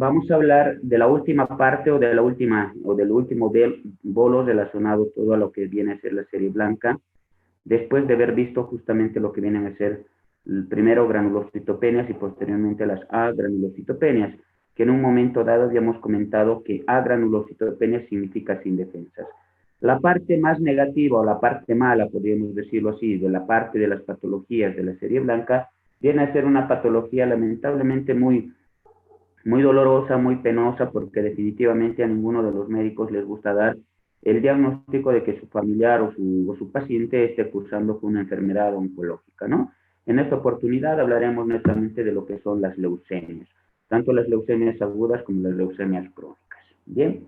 vamos a hablar de la última parte o de la última o del último bolo relacionado todo a lo que viene a ser la serie blanca, después de haber visto justamente lo que vienen a ser primero granulocitopenias y posteriormente las agranulocitopenias, que en un momento dado habíamos comentado que agranulocitopenia significa sin defensas. La parte más negativa o la parte mala, podríamos decirlo así, de la parte de las patologías de la serie blanca, viene a ser una patología lamentablemente muy dolorosa, muy penosa, porque definitivamente a ninguno de los médicos les gusta dar el diagnóstico de que su familiar o su paciente esté cursando con una enfermedad oncológica, ¿no? En esta oportunidad hablaremos netamente de lo que son las leucemias, tanto las leucemias agudas como las leucemias crónicas. Bien,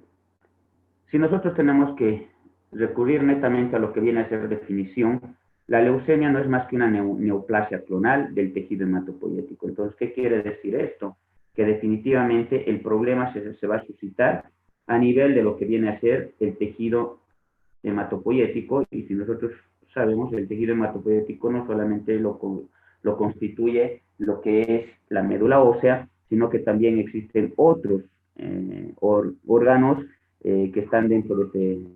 si nosotros tenemos que recurrir netamente a lo que viene a ser definición, la leucemia no es más que una neoplasia clonal del tejido hematopoyético. Entonces, ¿qué quiere decir esto? Que definitivamente el problema se va a suscitar a nivel de lo que viene a ser el tejido hematopoyético, y si nosotros sabemos, el tejido hematopoyético no solamente lo constituye lo que es la médula ósea, sino que también existen otros órganos que están dentro de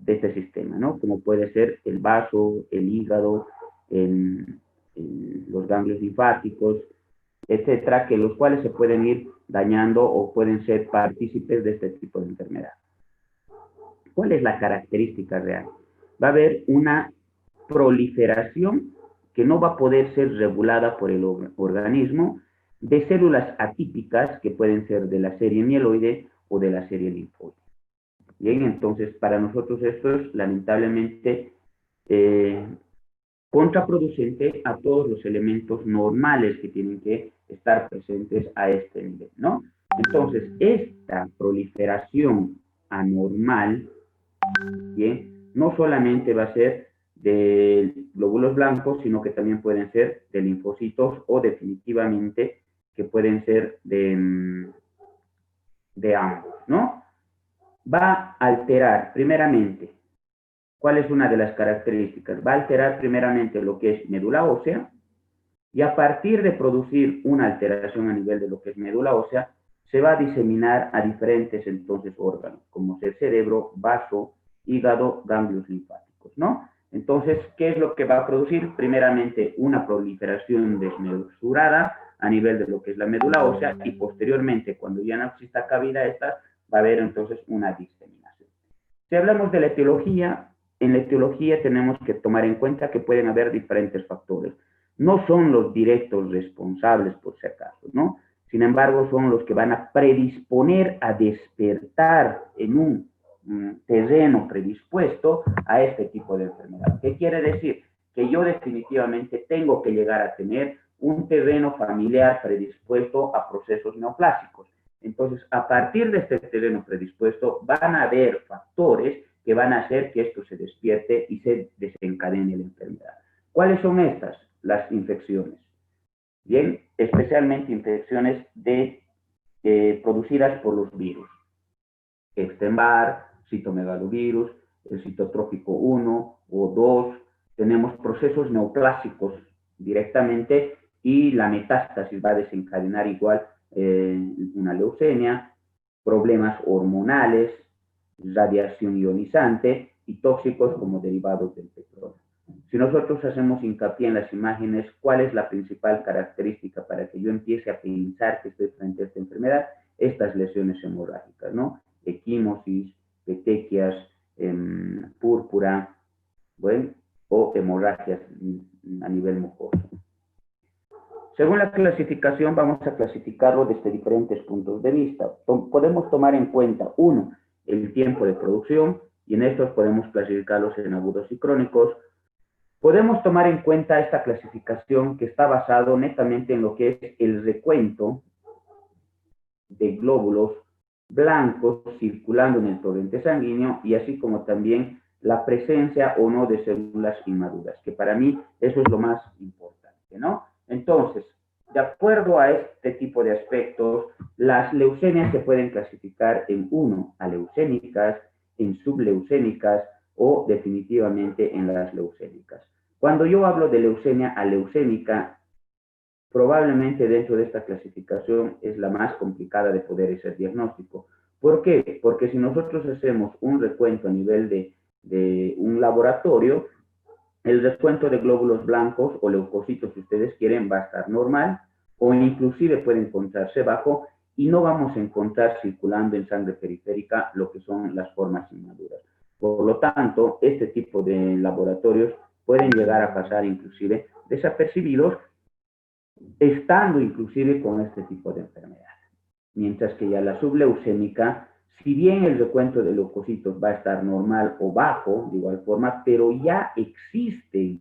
este sistema, ¿no? Como puede ser el vaso, el hígado, los ganglios linfáticos, etcétera, que los cuales se pueden ir dañando o pueden ser partícipes de este tipo de enfermedad. ¿Cuál es la característica real? Va a haber una proliferación que no va a poder ser regulada por el organismo de células atípicas que pueden ser de la serie mieloide o de la serie linfoide. Bien, entonces para nosotros esto es lamentablemente contraproducente a todos los elementos normales que tienen que estar presentes a este nivel, ¿no? Entonces, esta proliferación anormal, ¿bien? No solamente va a ser de glóbulos blancos, sino que también pueden ser de linfocitos o definitivamente que pueden ser de ambos, ¿no? Va a alterar primeramente, ¿cuál es una de las características? Va a alterar primeramente lo que es médula ósea, y a partir de producir una alteración a nivel de lo que es médula ósea, se va a diseminar a diferentes entonces órganos, como el cerebro, vaso, hígado, ganglios linfáticos, ¿no? Entonces, ¿qué es lo que va a producir? Primeramente, una proliferación desmesurada a nivel de lo que es la médula ósea, y posteriormente, cuando ya no exista cabida esta, va a haber entonces una diseminación. Si hablamos de la etiología, en la etiología tenemos que tomar en cuenta que pueden haber diferentes factores. No son los directos responsables, por si acaso, ¿no? Sin embargo, son los que van a predisponer a despertar en un terreno predispuesto a este tipo de enfermedad. ¿Qué quiere decir? Que yo definitivamente tengo que llegar a tener un terreno familiar predispuesto a procesos neoplásicos. Entonces, a partir de este terreno predispuesto, van a haber factores que van a hacer que esto se despierte y se desencadene la enfermedad. ¿Cuáles son estas? Las infecciones. Bien, especialmente infecciones producidas por los virus. Epstein-Barr, citomegalovirus, el citotrópico 1 o 2. Tenemos procesos neoplásicos directamente y la metástasis va a desencadenar igual una leucemia, problemas hormonales, radiación ionizante y tóxicos como derivados del petróleo. Si nosotros hacemos hincapié en las imágenes, ¿cuál es la principal característica para que yo empiece a pensar que estoy frente a esta enfermedad? Estas lesiones hemorrágicas, ¿no? Equimosis, petequias, púrpura, bueno, o hemorragias a nivel mucoso. Según la clasificación, vamos a clasificarlo desde diferentes puntos de vista. Podemos tomar en cuenta, uno, el tiempo de producción, y en estos podemos clasificarlos en agudos y crónicos. Podemos tomar en cuenta esta clasificación que está basado netamente en lo que es el recuento de glóbulos blancos circulando en el torrente sanguíneo, y así como también la presencia o no de células inmaduras, que para mí eso es lo más importante, ¿no? Entonces, de acuerdo a este tipo de aspectos, las leucemias se pueden clasificar en aleucémicas, en subleucémicas o definitivamente en las leucémicas. Cuando yo hablo de leucemia aleucémica, probablemente dentro de esta clasificación es la más complicada de poder hacer diagnóstico. ¿Por qué? Porque si nosotros hacemos un recuento a nivel de un laboratorio, el recuento de glóbulos blancos o leucocitos, si ustedes quieren, va a estar normal o inclusive puede encontrarse bajo y no vamos a encontrar circulando en sangre periférica lo que son las formas inmaduras. Por lo tanto, este tipo de laboratorios pueden llegar a pasar inclusive desapercibidos, estando inclusive con este tipo de enfermedad. Mientras que ya la subleucémica, si bien el recuento de leucocitos va a estar normal o bajo, de igual forma, pero ya existen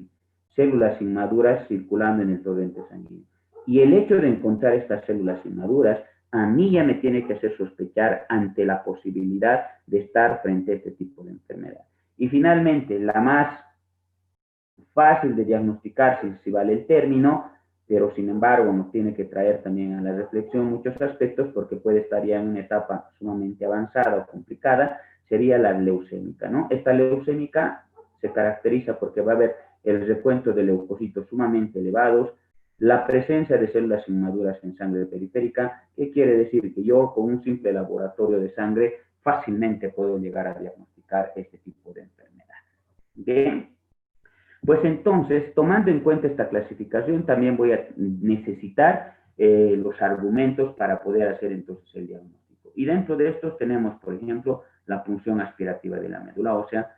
células inmaduras circulando en el torrente sanguíneo. Y el hecho de encontrar estas células inmaduras, a mí ya me tiene que hacer sospechar ante la posibilidad de estar frente a este tipo de enfermedad. Y finalmente, la más fácil de diagnosticar, si vale el término, pero sin embargo nos tiene que traer también a la reflexión muchos aspectos porque puede estar ya en una etapa sumamente avanzada o complicada, sería la leucémica, ¿no? Esta leucémica se caracteriza porque va a haber el recuento de leucocitos sumamente elevados, la presencia de células inmaduras en sangre periférica, que quiere decir que yo con un simple laboratorio de sangre fácilmente puedo llegar a diagnosticar este tipo de enfermedad. Bien. Pues entonces, tomando en cuenta esta clasificación, también voy a necesitar los argumentos para poder hacer entonces el diagnóstico. Y dentro de estos tenemos, por ejemplo, la punción aspirativa de la médula ósea,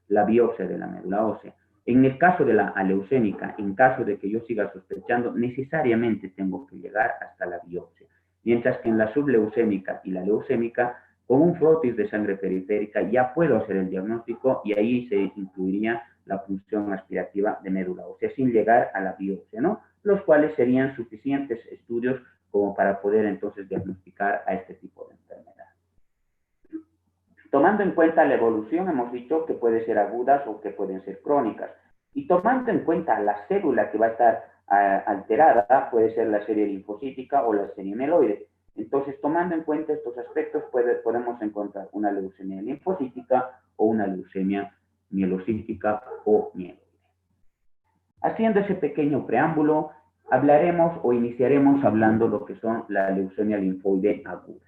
la biopsia de la médula ósea. En el caso de la aleucémica, en caso de que yo siga sospechando, necesariamente tengo que llegar hasta la biopsia. Mientras que en la subleucémica y la leucémica, con un frotis de sangre periférica ya puedo hacer el diagnóstico y ahí se incluiría la punción aspirativa de médula ósea sin llegar a la biopsia, ¿no? Los cuales serían suficientes estudios como para poder entonces diagnosticar a este tipo de enfermedad. Tomando en cuenta la evolución, hemos dicho que puede ser agudas o que pueden ser crónicas. Y tomando en cuenta la célula que va a estar alterada, puede ser la serie linfocítica o la serie mieloide. Entonces, tomando en cuenta estos aspectos, podemos encontrar una leucemia linfocítica o una leucemia mielocítica o mieloide. Haciendo ese pequeño preámbulo, hablaremos o iniciaremos hablando lo que son la leucemia linfoide aguda.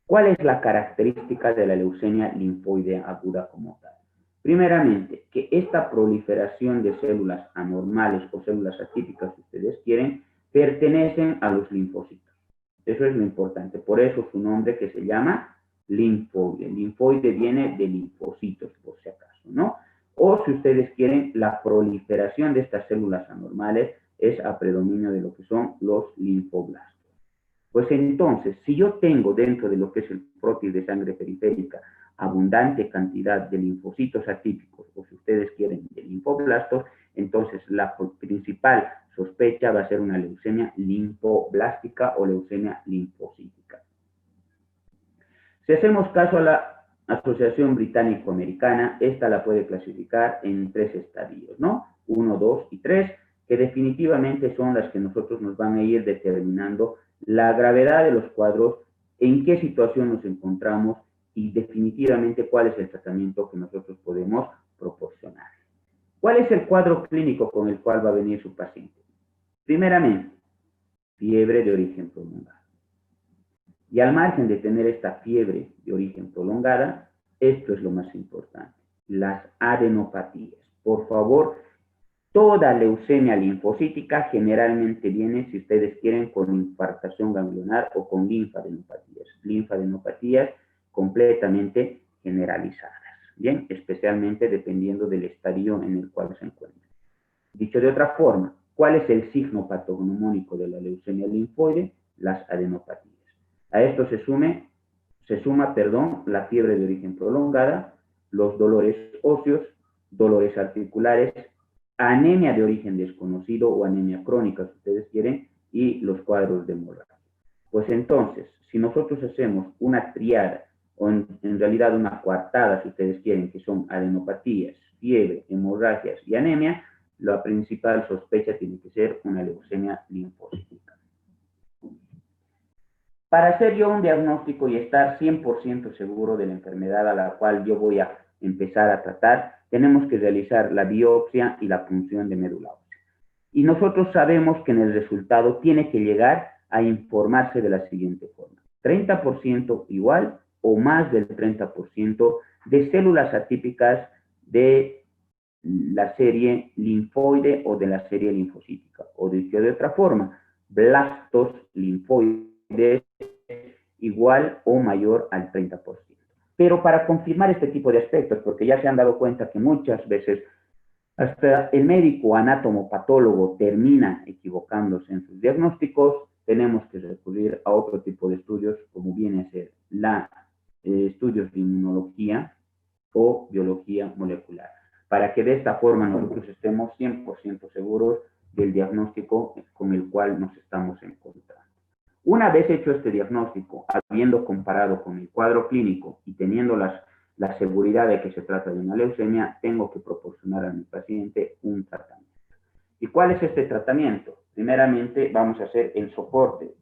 ¿Cuál es la característica de la leucemia linfoide aguda como tal? Primeramente, que esta proliferación de células anormales o células atípicas, si ustedes quieren, pertenecen a los linfocitos. Eso es lo importante. Por eso su nombre que se llama linfoide. Linfoide viene de linfocitos, por si acaso, ¿no? O si ustedes quieren, la proliferación de estas células anormales es a predominio de lo que son los linfoblastos. Pues entonces, si yo tengo dentro de lo que es el frotis de sangre periférica abundante cantidad de linfocitos atípicos, o si ustedes quieren, de linfoblastos, entonces la principal sospecha va a ser una leucemia linfoblástica o leucemia linfocítica. Si hacemos caso a la Asociación Británico-Americana, esta la puede clasificar en 3 estadios, ¿no? 1, 2 y 3, que definitivamente son las que nosotros nos van a ir determinando la gravedad de los cuadros, en qué situación nos encontramos y definitivamente cuál es el tratamiento que nosotros podemos proporcionar. ¿Cuál es el cuadro clínico con el cual va a venir su paciente? Primeramente, fiebre de origen prolongado. Y al margen de tener esta fiebre de origen prolongada, esto es lo más importante, las adenopatías. Por favor, toda leucemia linfocítica generalmente viene, si ustedes quieren, con infartación ganglionar o con linfadenopatías completamente generalizadas, ¿bien? Especialmente dependiendo del estadio en el cual se encuentra. Dicho de otra forma, ¿cuál es el signo patognomónico de la leucemia linfoide? Las adenopatías. A esto se suma, la fiebre de origen prolongada, los dolores óseos, dolores articulares, anemia de origen desconocido o anemia crónica, si ustedes quieren, y los cuadros de hemorragia. Pues entonces, si nosotros hacemos una triada, o en realidad una coartada, si ustedes quieren, que son adenopatías, fiebre, hemorragias y anemia, la principal sospecha tiene que ser una leucemia linfocítica. Para hacer yo un diagnóstico y estar 100% seguro de la enfermedad a la cual yo voy a empezar a tratar, tenemos que realizar la biopsia y la punción de médula ósea. Y nosotros sabemos que en el resultado tiene que llegar a informarse de la siguiente forma. 30% igual o más del 30% de células atípicas de la serie linfoide o de la serie linfocítica. O dicho de otra forma, blastos linfoides igual o mayor al 30%. Pero para confirmar este tipo de aspectos, porque ya se han dado cuenta que muchas veces hasta el médico anátomo-patólogo termina equivocándose en sus diagnósticos, tenemos que recurrir a otro tipo de estudios, como viene a ser estudios de inmunología o biología molecular, para que de esta forma nosotros estemos 100% seguros del diagnóstico con el cual nos estamos encontrando. Una vez hecho este diagnóstico, habiendo comparado con el cuadro clínico y teniendo la seguridad de que se trata de una leucemia, tengo que proporcionar a mi paciente un tratamiento. ¿Y cuál es este tratamiento? Primeramente vamos a hacer el soporte.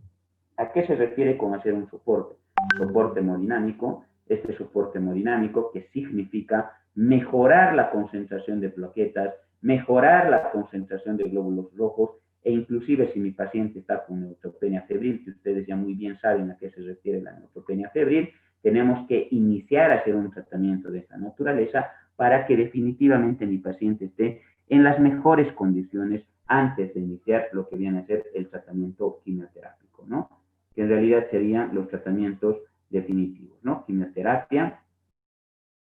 ¿A qué se refiere con hacer un soporte? Soporte hemodinámico. Este soporte hemodinámico que significa mejorar la concentración de plaquetas, mejorar la concentración de glóbulos rojos, e inclusive si mi paciente está con neutropenia febril, que ustedes ya muy bien saben a qué se refiere la neutropenia febril, tenemos que iniciar a hacer un tratamiento de esta naturaleza para que definitivamente mi paciente esté en las mejores condiciones antes de iniciar lo que viene a ser el tratamiento quimioterápico, ¿no? Que en realidad serían los tratamientos definitivos, ¿no? Quimioterapia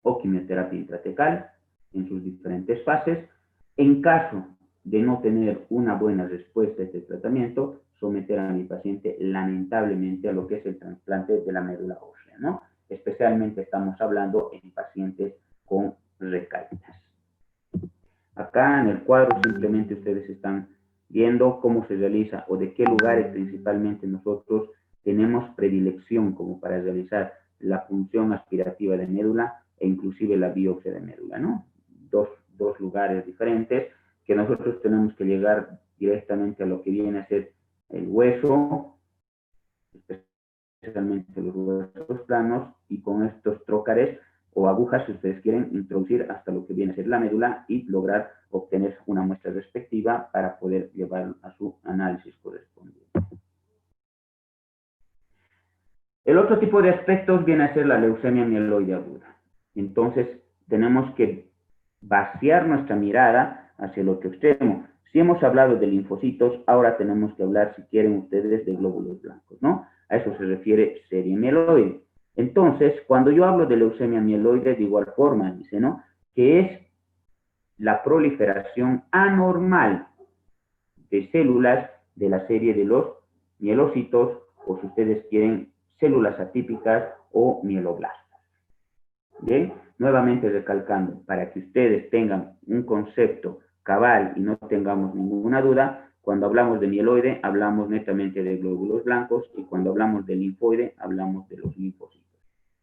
o quimioterapia intratecal en sus diferentes fases. En caso de no tener una buena respuesta a este tratamiento, someter a mi paciente lamentablemente a lo que es el trasplante de la médula ósea, ¿no? Especialmente estamos hablando en pacientes con recaídas. Acá en el cuadro simplemente ustedes están viendo cómo se realiza o de qué lugares principalmente nosotros tenemos predilección como para realizar la función aspirativa de médula e inclusive la biopsia de médula, ¿no? Dos lugares diferentes que nosotros tenemos que llegar directamente a lo que viene a ser el hueso, especialmente los huesos planos, y con estos trócares o agujas, si ustedes quieren, introducir hasta lo que viene a ser la médula y lograr obtener una muestra respectiva para poder llevar a su análisis correspondiente. El otro tipo de aspectos viene a ser la leucemia mieloide aguda. Entonces, tenemos que vaciar nuestra mirada hacia el otro extremo. Si hemos hablado de linfocitos, ahora tenemos que hablar, si quieren ustedes, de glóbulos blancos, ¿no? A eso se refiere serie mieloide. Entonces, cuando yo hablo de leucemia mieloide, de igual forma, dice, ¿no? Que es la proliferación anormal de células de la serie de los mielocitos, o si ustedes quieren, células atípicas o mieloblastos. ¿Bien? Nuevamente recalcando, para que ustedes tengan un concepto cabal y no tengamos ninguna duda, cuando hablamos de mieloide, hablamos netamente de glóbulos blancos, y cuando hablamos de linfoide, hablamos de los linfocitos.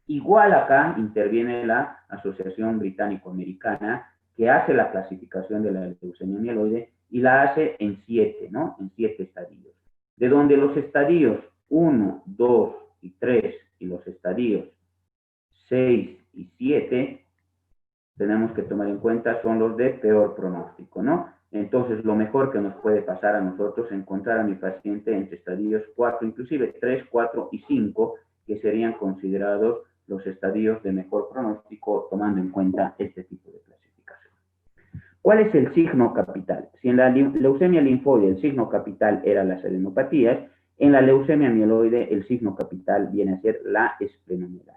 Igual acá interviene la Asociación Británico-Americana, que hace la clasificación de la leucemia mieloide y la hace en 7, ¿no? En 7 estadios. De donde los estadios 1, 2 y 3 y los estadios 6 y 7, tenemos que tomar en cuenta, son los de peor pronóstico, ¿no? Entonces, lo mejor que nos puede pasar a nosotros es encontrar a mi paciente entre estadios 4, inclusive 3, 4 y 5, que serían considerados los estadios de mejor pronóstico, tomando en cuenta este tipo de clasificación. ¿Cuál es el signo capital? Si en la leucemia linfoide el signo capital era las adenopatías, en la leucemia mieloide el signo capital viene a ser la esplenomegalia.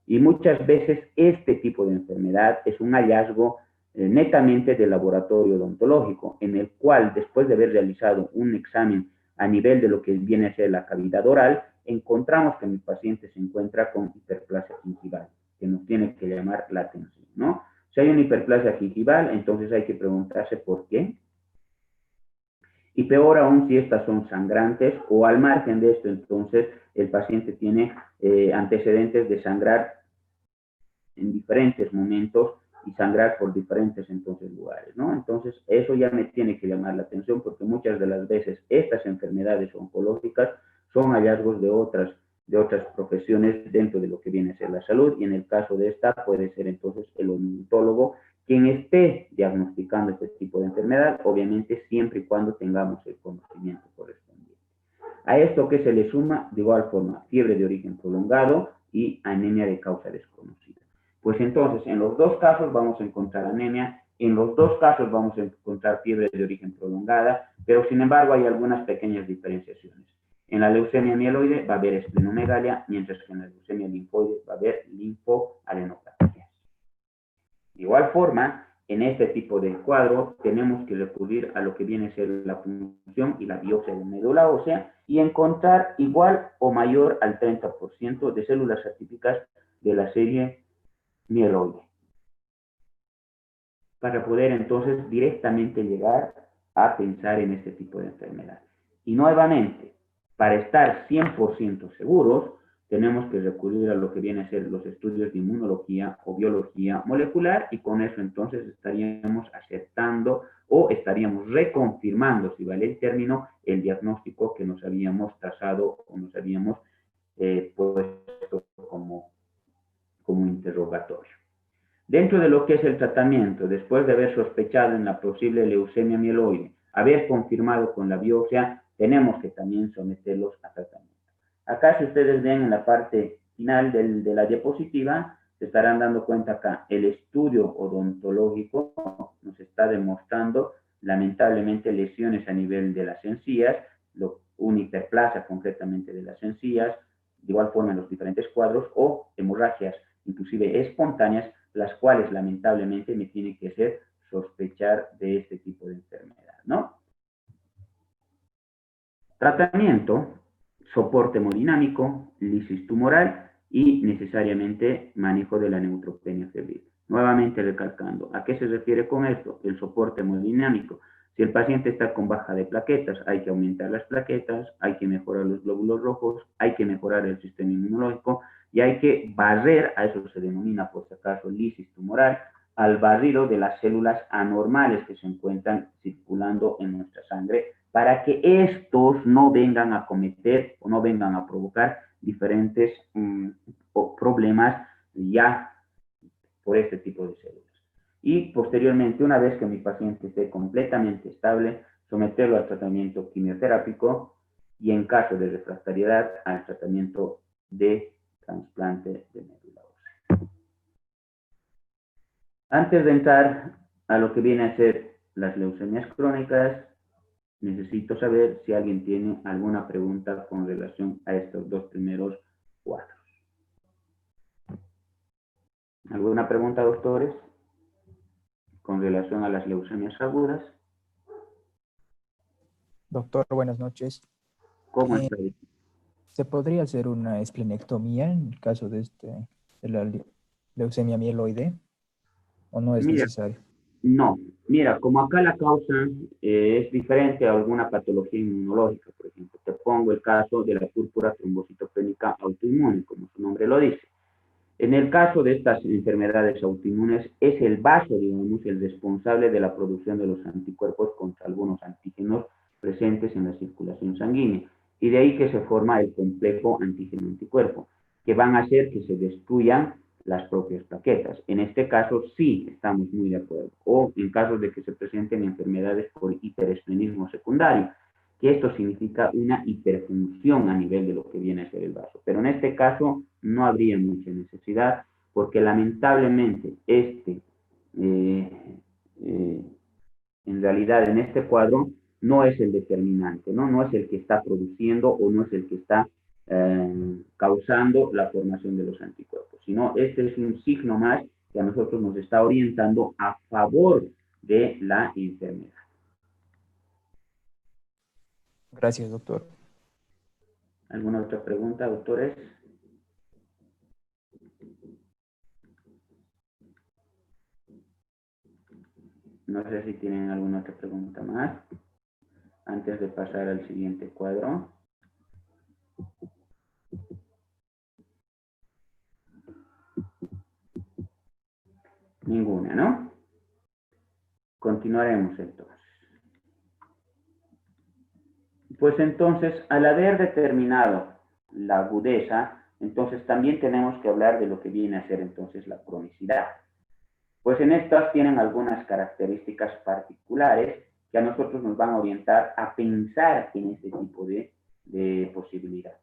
Y muchas veces este tipo de enfermedad es un hallazgo netamente de laboratorio odontológico, en el cual, después de haber realizado un examen a nivel de lo que viene a ser la cavidad oral, encontramos que mi paciente se encuentra con hiperplasia gingival, que nos tiene que llamar la atención, ¿no? Si hay una hiperplasia gingival, entonces hay que preguntarse por qué. Y peor aún si estas son sangrantes, o al margen de esto, entonces el paciente tiene antecedentes de sangrar en diferentes momentos y sangrar por diferentes entonces lugares, ¿no? Entonces eso ya me tiene que llamar la atención, porque muchas de las veces estas enfermedades oncológicas son hallazgos de otras profesiones dentro de lo que viene a ser la salud, y en el caso de esta puede ser entonces el odontólogo quien esté diagnosticando este tipo de enfermedad, obviamente siempre y cuando tengamos el conocimiento correspondiente. A esto que se le suma, de igual forma, fiebre de origen prolongado y anemia de causa desconocida. Pues entonces, en los dos casos vamos a encontrar anemia, en los dos casos vamos a encontrar fiebre de origen prolongada, pero sin embargo hay algunas pequeñas diferenciaciones. En la leucemia mieloide va a haber esplenomegalia, mientras que en la leucemia linfoide va a haber linfoadenopatía. De igual forma, en este tipo de cuadro tenemos que recurrir a lo que viene a ser la punción y la biopsia de médula ósea y encontrar igual o mayor al 30% de células atípicas de la serie mieloide, para poder entonces directamente llegar a pensar en este tipo de enfermedad. Y nuevamente, para estar 100% seguros, tenemos que recurrir a lo que viene a ser los estudios de inmunología o biología molecular, y con eso entonces estaríamos aceptando o estaríamos reconfirmando, si vale el término, el diagnóstico que nos habíamos trazado o nos habíamos puesto como interrogatorio. Dentro de lo que es el tratamiento, después de haber sospechado en la posible leucemia mieloide, haber confirmado con la biopsia, tenemos que también someterlos a tratamiento. Acá, si ustedes ven en la parte final de la diapositiva, se estarán dando cuenta acá, el estudio odontológico nos está demostrando, lamentablemente, lesiones a nivel de las encías, una hiperplasia concretamente de las encías, de igual forma en los diferentes cuadros, o hemorragias, inclusive espontáneas, las cuales lamentablemente me tienen que hacer sospechar de este tipo de enfermedad, ¿no? Tratamiento, soporte hemodinámico, lisis tumoral y necesariamente manejo de la neutropenia febril. Nuevamente recalcando, ¿a qué se refiere con esto? El soporte hemodinámico. Si el paciente está con baja de plaquetas, hay que aumentar las plaquetas, hay que mejorar los glóbulos rojos, hay que mejorar el sistema inmunológico y hay que barrer, a eso se denomina por si acaso lisis tumoral, al barrido de las células anormales que se encuentran circulando en nuestra sangre para que estos no vengan a cometer o no vengan a provocar diferentes problemas ya por este tipo de células. Y posteriormente, una vez que mi paciente esté completamente estable, someterlo al tratamiento quimioterápico y en caso de refractariedad al tratamiento de trasplante de médula ósea. Antes de entrar a lo que viene a ser las leucemias crónicas, necesito saber si alguien tiene alguna pregunta con relación a estos dos primeros cuadros. ¿Alguna pregunta, doctores, con relación a las leucemias agudas? Doctor, buenas noches. ¿Cómo está? ¿Se podría hacer una esplenectomía en el caso de la leucemia mieloide? ¿O no es necesario? No, mira, como acá la causa es diferente a alguna patología inmunológica, por ejemplo, te pongo el caso de la púrpura trombocitopénica autoinmune, como su nombre lo dice. En el caso de estas enfermedades autoinmunes, es el vaso, digamos, el responsable de la producción de los anticuerpos contra algunos antígenos presentes en la circulación sanguínea. Y de ahí que se forma el complejo antígeno-anticuerpo, que van a hacer que se destruyan las propias plaquetas. En este caso, sí estamos muy de acuerdo. O en casos de que se presenten enfermedades por hiperesplenismo secundario, que esto significa una hiperfunción a nivel de lo que viene a ser el vaso. Pero en este caso no habría mucha necesidad, porque lamentablemente en realidad en este cuadro no es el determinante, ¿no? No es el que está produciendo o no es el que está causando la formación de los anticuerpos, sino este es un signo más que a nosotros nos está orientando a favor de la enfermedad. Gracias, doctor. ¿Alguna otra pregunta, doctores? No sé si tienen alguna otra pregunta más antes de pasar al siguiente cuadro. Ninguna, ¿no? Continuaremos entonces. Pues entonces, al haber determinado la agudeza, entonces también tenemos que hablar de lo que viene a ser entonces la cronicidad. Pues en estas tienen algunas características particulares que a nosotros nos van a orientar a pensar en este tipo de posibilidad.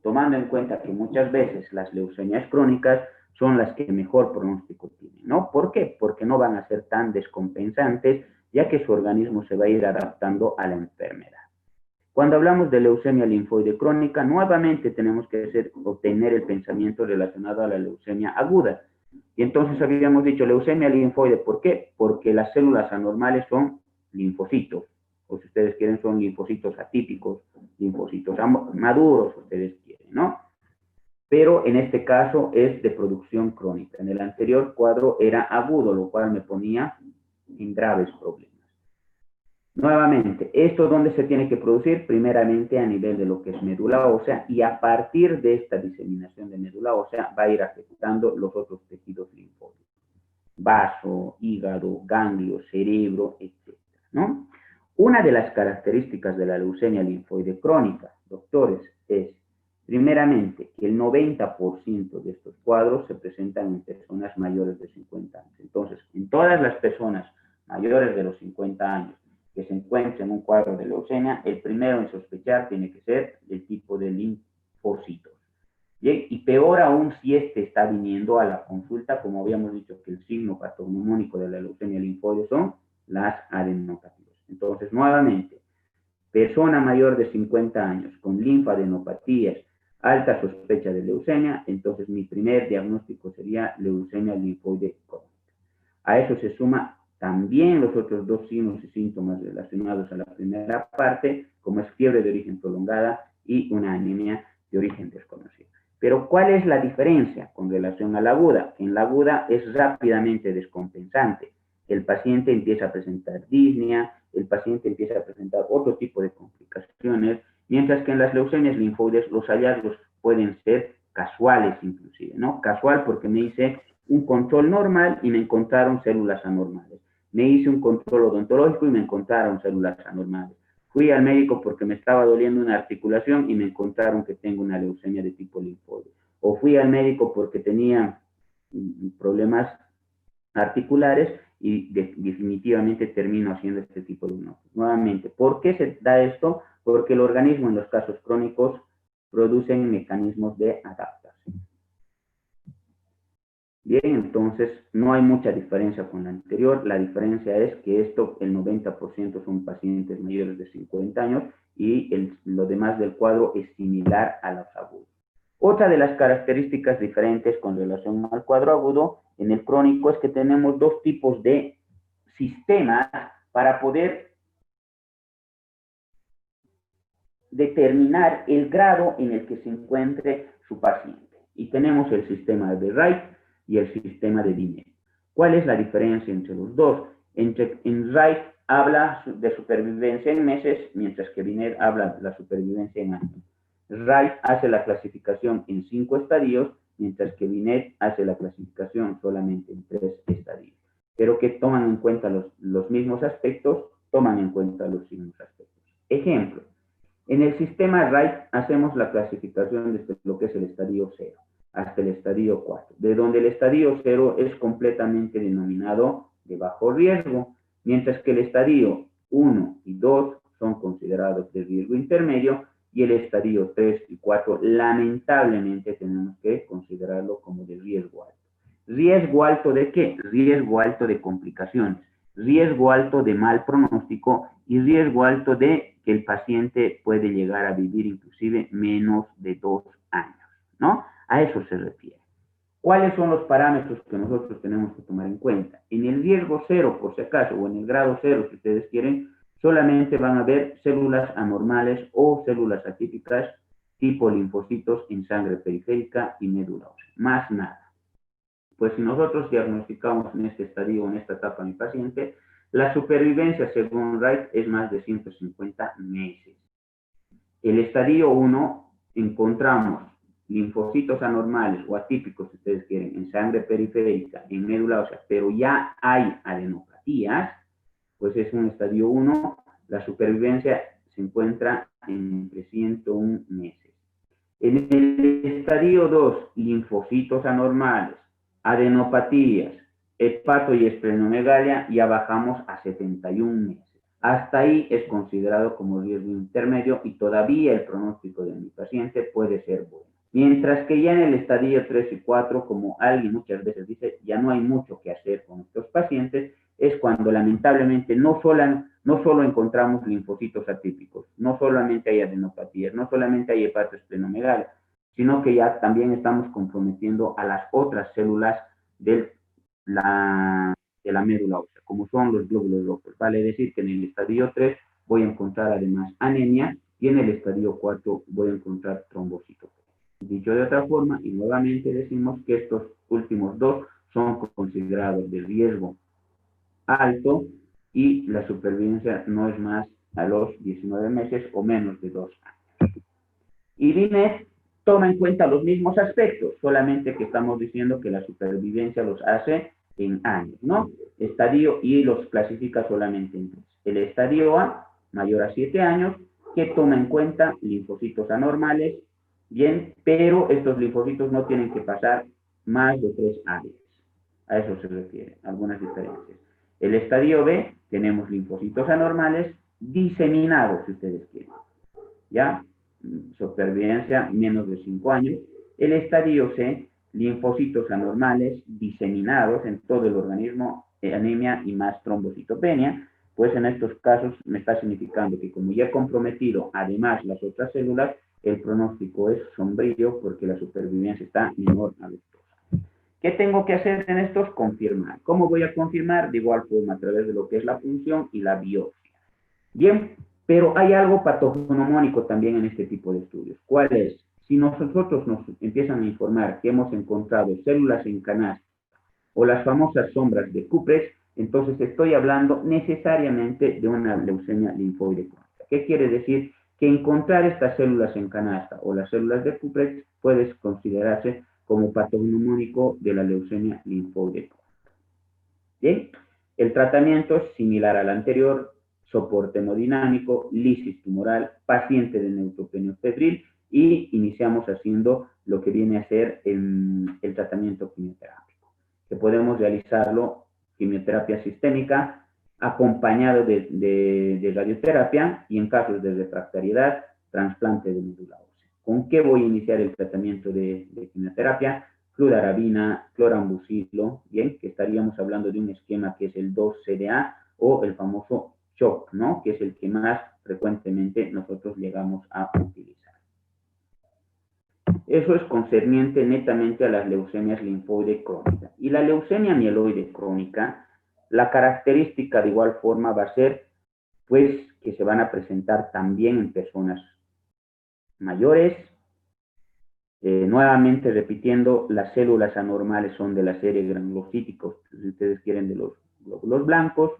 Tomando en cuenta que muchas veces las leucemias crónicas son las que mejor pronóstico tienen, ¿no? ¿Por qué? Porque no van a ser tan descompensantes, ya que su organismo se va a ir adaptando a la enfermedad. Cuando hablamos de leucemia linfoide crónica, nuevamente tenemos que obtener el pensamiento relacionado a la leucemia aguda. Y entonces habíamos dicho leucemia linfoide, ¿por qué? Porque las células anormales son linfocitos, o si ustedes quieren son linfocitos atípicos, linfocitos maduros, si ustedes quieren, ¿no? Pero en este caso es de producción crónica. En el anterior cuadro era agudo, lo cual me ponía en graves problemas. Nuevamente, ¿esto dónde se tiene que producir? Primeramente a nivel de lo que es médula ósea, y a partir de esta diseminación de médula ósea va a ir afectando los otros tejidos linfóides. Vaso, hígado, ganglio, cerebro, etc., ¿no? Una de las características de la leucemia linfoide crónica, doctores, es primeramente que el 90% de estos cuadros se presentan en personas mayores de 50 años. Entonces, en todas las personas mayores de los 50 años que se encuentren en un cuadro de leucemia, el primero en sospechar tiene que ser el tipo de linfocitos. Bien, y peor aún si este está viniendo a la consulta, como habíamos dicho que el signo patognomónico de la leucemia linfoide son las adenopatías. Entonces, nuevamente, persona mayor de 50 años con linfadenopatías, alta sospecha de leucemia, entonces mi primer diagnóstico sería leucemia linfoide crónica. A eso se suma también los otros dos signos y síntomas relacionados a la primera parte, como es fiebre de origen prolongada y una anemia de origen desconocido. Pero ¿cuál es la diferencia con relación a la aguda? En la aguda es rápidamente descompensante. El paciente empieza a presentar disnea, el paciente empieza a presentar otro tipo de complicaciones, mientras que en las leucemias linfoides los hallazgos pueden ser casuales inclusive, ¿no? Casual porque me hice un control normal y me encontraron células anormales. Me hice un control odontológico y me encontraron células anormales. Fui al médico porque me estaba doliendo una articulación y me encontraron que tengo una leucemia de tipo linfoide. O fui al médico porque tenía problemas articulares y definitivamente termino haciendo este tipo de diagnóstico. Nuevamente, ¿por qué se da esto? Porque el organismo en los casos crónicos produce mecanismos de adaptación. Bien, entonces no hay mucha diferencia con la anterior. La diferencia es que esto, el 90% son pacientes mayores de 50 años y lo demás del cuadro es similar a los agudos. Otra de las características diferentes con relación al cuadro agudo en el crónico es que tenemos dos tipos de sistemas para poder determinar el grado en el que se encuentre su paciente. Y tenemos el sistema de Wright y el sistema de Binet. ¿Cuál es la diferencia entre los dos? En Wright habla de supervivencia en meses, mientras que Binet habla de la supervivencia en años. Wright hace la clasificación en 5 estadios, mientras que Binet hace la clasificación solamente en 3 estadios. Pero que toman en cuenta los mismos aspectos, toman en cuenta los mismos aspectos. Ejemplo, en el sistema Wright hacemos la clasificación desde lo que es el estadio 0 hasta el estadio 4, de donde el estadio 0 es completamente denominado de bajo riesgo, mientras que el estadio 1 y 2 son considerados de riesgo intermedio y el estadio 3 y 4 lamentablemente tenemos que considerarlo como de riesgo alto. ¿Riesgo alto de qué? Riesgo alto de complicaciones, riesgo alto de mal pronóstico y riesgo alto de que el paciente puede llegar a vivir inclusive menos de 2 años, ¿no? A eso se refiere. ¿Cuáles son los parámetros que nosotros tenemos que tomar en cuenta? En el riesgo 0, por si acaso, o en el grado 0, si ustedes quieren, solamente van a haber células anormales o células atípicas tipo linfocitos en sangre periférica y médula ósea. Más nada. Pues si nosotros diagnosticamos en este estadio o en esta etapa a mi paciente, la supervivencia según Wright es más de 150 meses. El estadio 1 encontramos linfocitos anormales o atípicos, si ustedes quieren, en sangre periférica, en médula ósea, pero ya hay adenopatías, pues es un estadio 1, la supervivencia se encuentra entre 101 meses. En el estadio 2, linfocitos anormales, adenopatías, hepato y esplenomegalia ya bajamos a 71 meses. Hasta ahí es considerado como riesgo intermedio y todavía el pronóstico de mi paciente puede ser bueno. Mientras que ya en el estadio 3 y 4, como alguien muchas veces dice, ya no hay mucho que hacer con estos pacientes, es cuando lamentablemente no solo encontramos linfocitos atípicos, no solamente hay adenopatías, no solamente hay hepatoesplenomegalia, sino que ya también estamos comprometiendo a las otras células de la médula ósea, como son los glóbulos rojos. Vale decir que en el estadio 3 voy a encontrar además anemia y en el estadio 4 voy a encontrar trombocitos. Dicho de otra forma, y nuevamente decimos que estos últimos dos son considerados de riesgo alto y la supervivencia no es más a los 19 meses o menos de 2 años. Y DINET toma en cuenta los mismos aspectos, solamente que estamos diciendo que la supervivencia los hace en años, ¿no? Estadio y los clasifica solamente en 3. El estadio A, mayor a 7 años, que toma en cuenta linfocitos anormales, bien, pero estos linfocitos no tienen que pasar más de 3 áreas. A eso se refiere, algunas diferencias. El estadio B, tenemos linfocitos anormales diseminados, si ustedes quieren, ¿ya? Supervivencia menos de 5 años. El estadio C, linfocitos anormales diseminados en todo el organismo, anemia y más trombocitopenia, pues en estos casos me está significando que como ya he comprometido además las otras células, el pronóstico es sombrío porque la supervivencia está menor a los 2 años. ¿Qué tengo que hacer en estos? Confirmar. ¿Cómo voy a confirmar? De igual forma, a través de lo que es la punción y la biopsia. Bien, pero hay algo patognomónico también en este tipo de estudios. ¿Cuál es? Si nosotros nos empiezan a informar que hemos encontrado células en canasta o las famosas sombras de Kupres, entonces estoy hablando necesariamente de una leucemia linfoide crónica. ¿Qué quiere decir? Que encontrar estas células en canasta o las células de Kupres puede considerarse como patognomónico de la leucemia linfoide crónica. Bien, el tratamiento es similar al anterior, soporte hemodinámico, lisis tumoral, paciente de neutropenia febril y iniciamos haciendo lo que viene a ser el tratamiento quimioterápico, que podemos realizarlo quimioterapia sistémica acompañado de radioterapia y en casos de refractariedad, trasplante de médula ósea. ¿Con qué voy a iniciar el tratamiento de quimioterapia? Fludarabina, clorambucilo, bien, que estaríamos hablando de un esquema que es el 2-CDA o el famoso CHOP, ¿no? Que es el que más frecuentemente nosotros llegamos a utilizar. Eso es concerniente netamente a las leucemias linfoide crónicas. Y la leucemia mieloide crónica, la característica de igual forma va a ser, pues, que se van a presentar también en personas mayores. Nuevamente repitiendo, las células anormales son de la serie granulocíticos, si ustedes quieren, de los glóbulos blancos.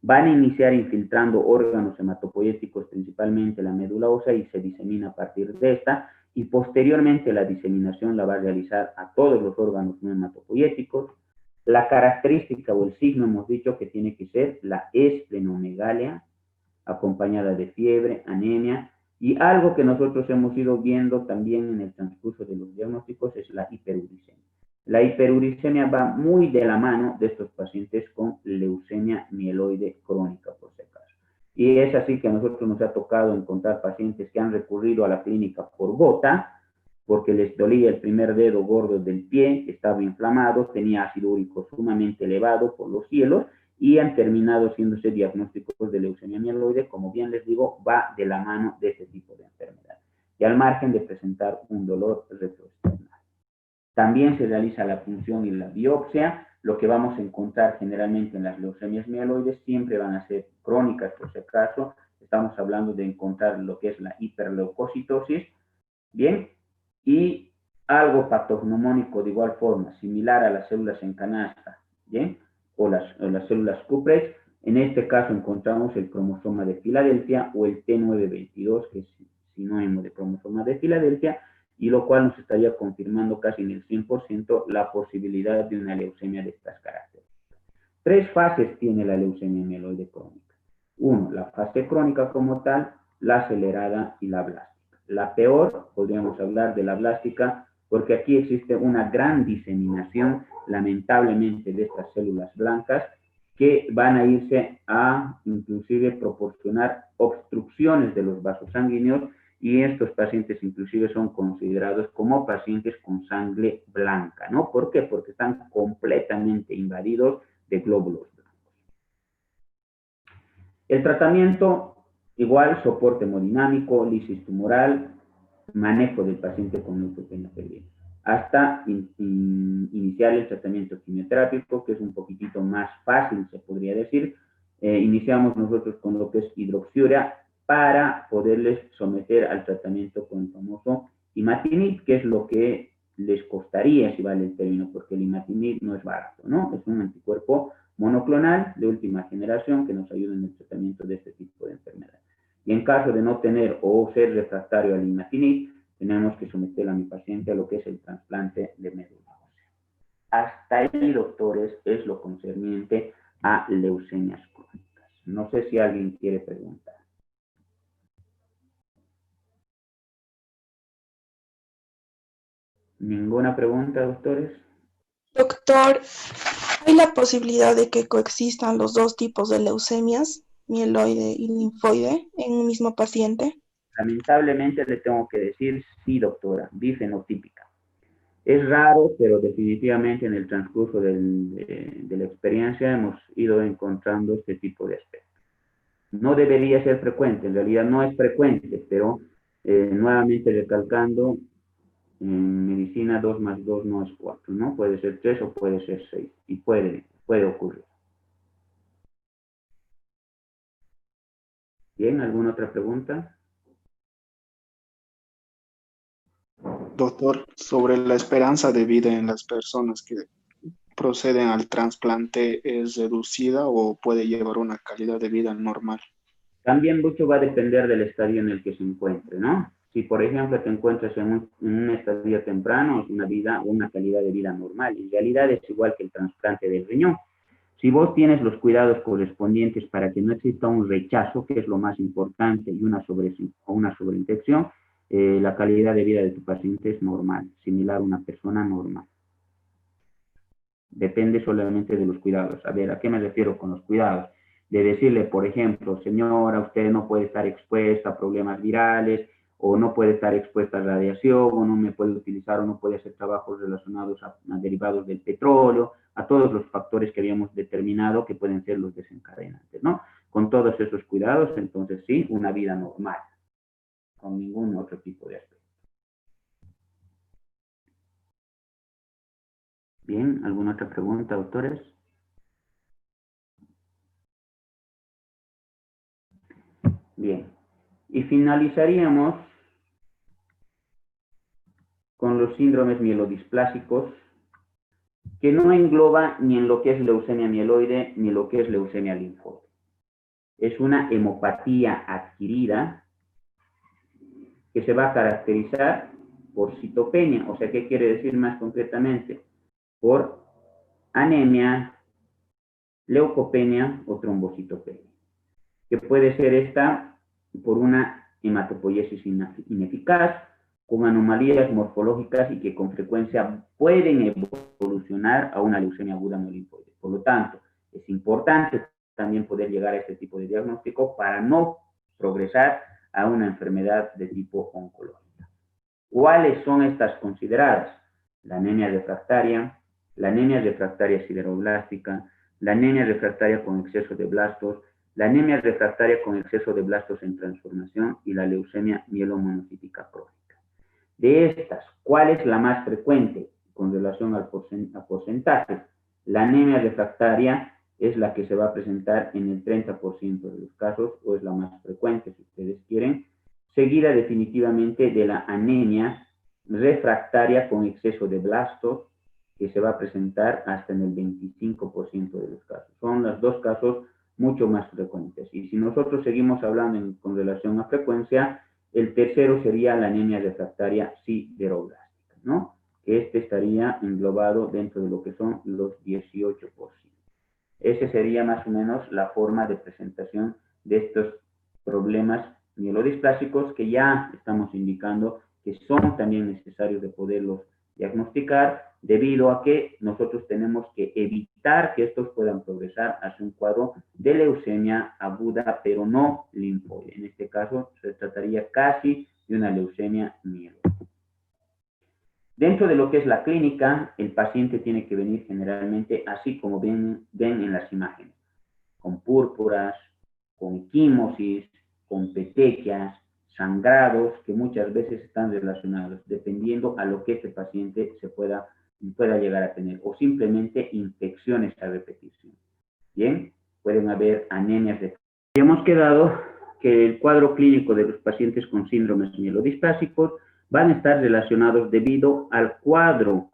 Van a iniciar infiltrando órganos hematopoyéticos, principalmente la médula ósea, y se disemina a partir de esta, y posteriormente la diseminación la va a realizar a todos los órganos no hematopoyéticos. La característica o el signo hemos dicho que tiene que ser la esplenomegalia, acompañada de fiebre, anemia, y algo que nosotros hemos ido viendo también en el transcurso de los diagnósticos es la hiperuricemia. La hiperuricemia va muy de la mano de estos pacientes con leucemia mieloide crónica, por si acaso. Y es así que a nosotros nos ha tocado encontrar pacientes que han recurrido a la clínica por gota, porque les dolía el primer dedo gordo del pie, estaba inflamado, tenía ácido úrico sumamente elevado por los cielos, y han terminado haciéndose diagnósticos de leucemia mieloide, como bien les digo, va de la mano de este tipo de enfermedad, y al margen de presentar un dolor retroesternal. También se realiza la punción y la biopsia. Lo que vamos a encontrar generalmente en las leucemias mieloides siempre van a ser crónicas, por si acaso. Estamos hablando de encontrar lo que es la hiperleucocitosis, bien, y algo patognomónico de igual forma, similar a las células en canasta, bien, o las células Kupres. En este caso encontramos el cromosoma de Filadelfia o el T922, que es sinónimo de cromosoma de Filadelfia, y lo cual nos estaría confirmando casi en el 100% la posibilidad de una leucemia de estas características. 3 fases tiene la leucemia mieloide crónica. 1, la fase crónica como tal, la acelerada y la blástica. La peor, podríamos hablar de la blástica, porque aquí existe una gran diseminación, lamentablemente, de estas células blancas que van a irse a, inclusive, proporcionar obstrucciones de los vasos sanguíneos, y estos pacientes inclusive son considerados como pacientes con sangre blanca, ¿no? ¿Por qué? Porque están completamente invadidos de glóbulos blancos. El tratamiento, igual, soporte hemodinámico, lisis tumoral, manejo del paciente con neutropenia febril, hasta iniciar el tratamiento quimioterápico, que es un poquitito más fácil, se podría decir. Iniciamos nosotros con lo que es hidroxiurea para poderles someter al tratamiento con el famoso imatinib, que es lo que les costaría, si vale el término, porque el imatinib no es barato, ¿no? Es un anticuerpo monoclonal de última generación que nos ayuda en el tratamiento de este tipo de enfermedad. Y en caso de no tener o ser refractario al imatinib, tenemos que someter a mi paciente a lo que es el trasplante de médula ósea. Hasta ahí, doctores, es lo concerniente a leucemias crónicas. No sé si alguien quiere preguntar. ¿Ninguna pregunta, doctores? Doctor, ¿hay la posibilidad de que coexistan los dos tipos de leucemias, mieloide y linfoide, en un mismo paciente? Lamentablemente le tengo que decir sí, doctora, bifenotípica. Es raro, pero definitivamente en el transcurso de la experiencia hemos ido encontrando este tipo de aspectos. No debería ser frecuente, en realidad no es frecuente, pero nuevamente recalcando, en medicina 2 más 2 no es 4, ¿no? Puede ser 3 o puede ser 6, y puede ocurrir. Bien, ¿alguna otra pregunta? Doctor, sobre la esperanza de vida en las personas que proceden al trasplante, ¿es reducida o puede llevar una calidad de vida normal? También mucho va a depender del estadio en el que se encuentre, ¿no? Si, por ejemplo, te encuentras en un estadio temprano, es una calidad de vida normal. En realidad es igual que el trasplante del riñón. Si vos tienes los cuidados correspondientes para que no exista un rechazo, que es lo más importante, y una sobreinfección, la calidad de vida de tu paciente es normal, similar a una persona normal. Depende solamente de los cuidados. A ver, ¿a qué me refiero con los cuidados? De decirle, por ejemplo, señora, usted no puede estar expuesta a problemas virales, o no puede estar expuesta a radiación, o no me puede utilizar, o no puede hacer trabajos relacionados a derivados del petróleo, a todos los factores que habíamos determinado que pueden ser los desencadenantes, ¿no? Con todos esos cuidados, entonces sí, una vida normal, con ningún otro tipo de aspecto. Bien, ¿alguna otra pregunta, doctores? Bien, y finalizaríamos con los síndromes mielodisplásicos, que no engloba ni en lo que es leucemia mieloide ni lo que es leucemia linfoide. Es una hemopatía adquirida que se va a caracterizar por citopenia. O sea, ¿qué quiere decir más concretamente? Por anemia, leucopenia o trombocitopenia, que puede ser esta por una hematopoiesis ineficaz, con anomalías morfológicas y que con frecuencia pueden evolucionar a una leucemia aguda no linfoide. Por lo tanto, es importante también poder llegar a este tipo de diagnóstico para no progresar a una enfermedad de tipo oncológica. ¿Cuáles son estas consideradas? La anemia refractaria sideroblástica, la anemia refractaria con exceso de blastos, la anemia refractaria con exceso de blastos en transformación y la leucemia mielomonocítica crónica. De estas, ¿cuál es la más frecuente con relación al porcentaje? La anemia refractaria es la que se va a presentar en el 30% de los casos, o es la más frecuente, si ustedes quieren, seguida definitivamente de la anemia refractaria con exceso de blastos, que se va a presentar hasta en el 25% de los casos. Son los dos casos mucho más frecuentes. Y si nosotros seguimos hablando con relación a frecuencia, el tercero sería la anemia refractaria sideroblástica, ¿no? Este estaría englobado dentro de lo que son los 18%. Esa sería más o menos la forma de presentación de estos problemas mielodisplásicos que ya estamos indicando que son también necesarios de poderlos diagnosticar, debido a que nosotros tenemos que evitar que estos puedan progresar hacia un cuadro de leucemia aguda, pero no linfoide. En este caso, se trataría casi de una leucemia mieloide. Dentro de lo que es la clínica, el paciente tiene que venir generalmente así como ven en las imágenes, con púrpuras, con equimosis, con petequias, sangrados, que muchas veces están relacionados, dependiendo a lo que este paciente pueda llegar a tener, o simplemente infecciones a repetición. Bien, pueden haber anemias de... Hemos quedado que el cuadro clínico de los pacientes con síndromes mielodispásicos van a estar relacionados debido al cuadro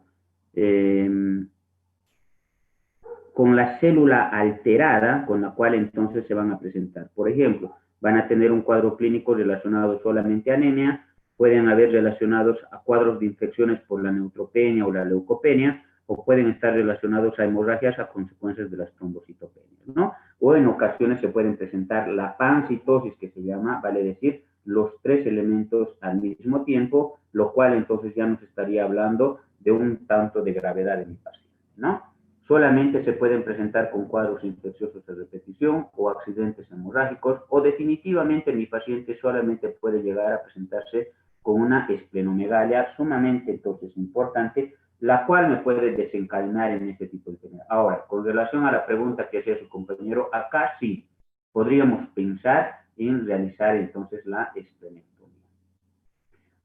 con la célula alterada con la cual entonces se van a presentar. Por ejemplo, van a tener un cuadro clínico relacionado solamente a anemia, pueden haber relacionados a cuadros de infecciones por la neutropenia o la leucopenia, o pueden estar relacionados a hemorragias a consecuencias de las trombocitopenias, ¿no? O en ocasiones se pueden presentar la pancitosis, que se llama, vale decir, los tres elementos al mismo tiempo, lo cual entonces ya nos estaría hablando de un tanto de gravedad de mi paciente, ¿no? Solamente se pueden presentar con cuadros infecciosos de repetición o accidentes hemorrágicos, o definitivamente mi paciente solamente puede llegar a presentarse con una esplenomegalia sumamente entonces importante, la cual me puede desencadenar en este tipo de enfermedad. Ahora, con relación a la pregunta que hacía su compañero, acá sí podríamos pensar en realizar entonces la esplenectomía.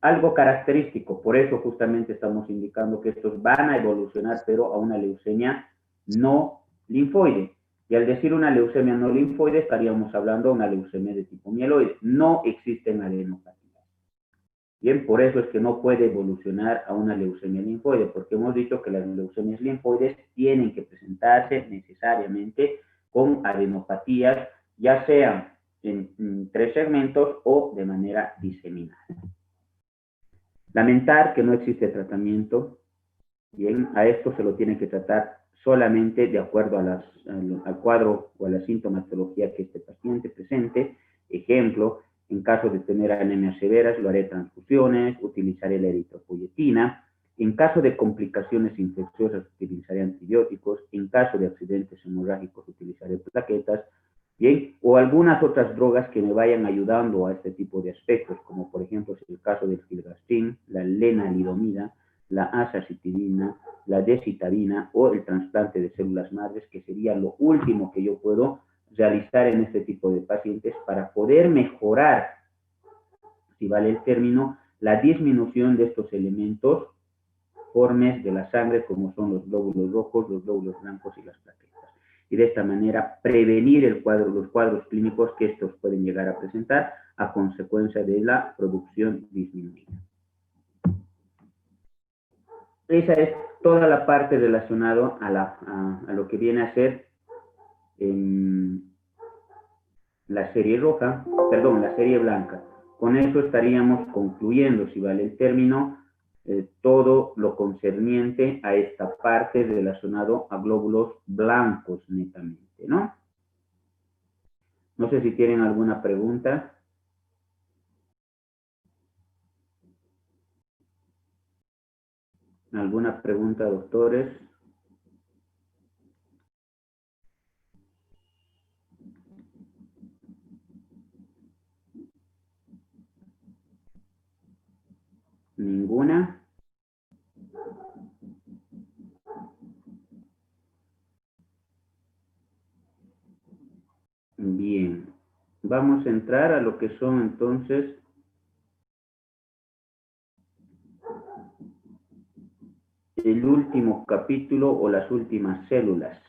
Algo característico, por eso justamente estamos indicando que estos van a evolucionar, pero a una leucemia no linfoide. Y al decir una leucemia no linfoide, estaríamos hablando de una leucemia de tipo mieloide. No existen adenopatías. Bien, por eso es que no puede evolucionar a una leucemia linfoide, porque hemos dicho que las leucemias linfoides tienen que presentarse necesariamente con adenopatías, ya sean en 3 segmentos o de manera diseminada. Lamentar que no existe tratamiento. Bien, a esto se lo tiene que tratar solamente de acuerdo al cuadro o a la sintomatología que este paciente presente. Ejemplo, en caso de tener anemias severas, lo haré transfusiones, utilizaré la eritropoyetina. En caso de complicaciones infecciosas, utilizaré antibióticos. En caso de accidentes hemorrágicos, utilizaré plaquetas. Bien, o algunas otras drogas que me vayan ayudando a este tipo de aspectos, como por ejemplo es el caso del filgrastim, la lenalidomida, la azacitidina, la decitabina o el trasplante de células madres, que sería lo último que yo puedo realizar en este tipo de pacientes para poder mejorar, si vale el término, la disminución de estos elementos formes de la sangre, como son los glóbulos rojos, los glóbulos blancos y las plaquetas. Y de esta manera prevenir los cuadros clínicos que estos pueden llegar a presentar a consecuencia de la producción disminuida. Esa es toda la parte relacionada a lo que viene a ser la serie roja, perdón, la serie blanca. Con eso estaríamos concluyendo, si vale el término, todo lo concerniente a esta parte relacionado a glóbulos blancos netamente, ¿no? No sé si tienen alguna pregunta. ¿Alguna pregunta, doctores? ¿Ninguna? Bien. Vamos a entrar a lo que son entonces el último capítulo o las últimas células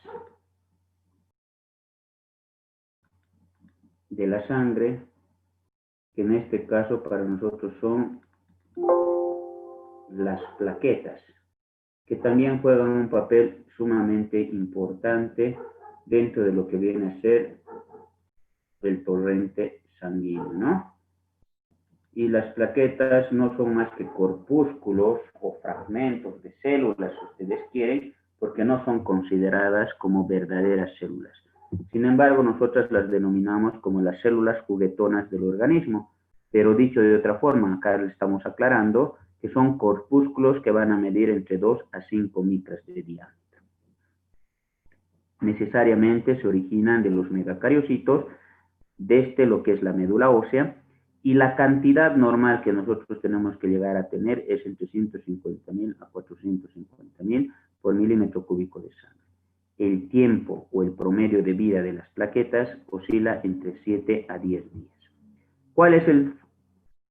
de la sangre, que en este caso para nosotros son las plaquetas, que también juegan un papel sumamente importante dentro de lo que viene a ser el torrente sanguíneo, ¿no? Y las plaquetas no son más que corpúsculos o fragmentos de células, si ustedes quieren, porque no son consideradas como verdaderas células. Sin embargo, nosotras las denominamos como las células juguetonas del organismo, pero dicho de otra forma, acá le estamos aclarando que son corpúsculos que van a medir entre 2 a 5 micras de diámetro. Necesariamente se originan de los megacariocitos, desde lo que es la médula ósea, y la cantidad normal que nosotros tenemos que llegar a tener es entre 150.000 a 450.000 por milímetro cúbico de sangre. El tiempo o el promedio de vida de las plaquetas oscila entre 7 a 10 días. ¿Cuál es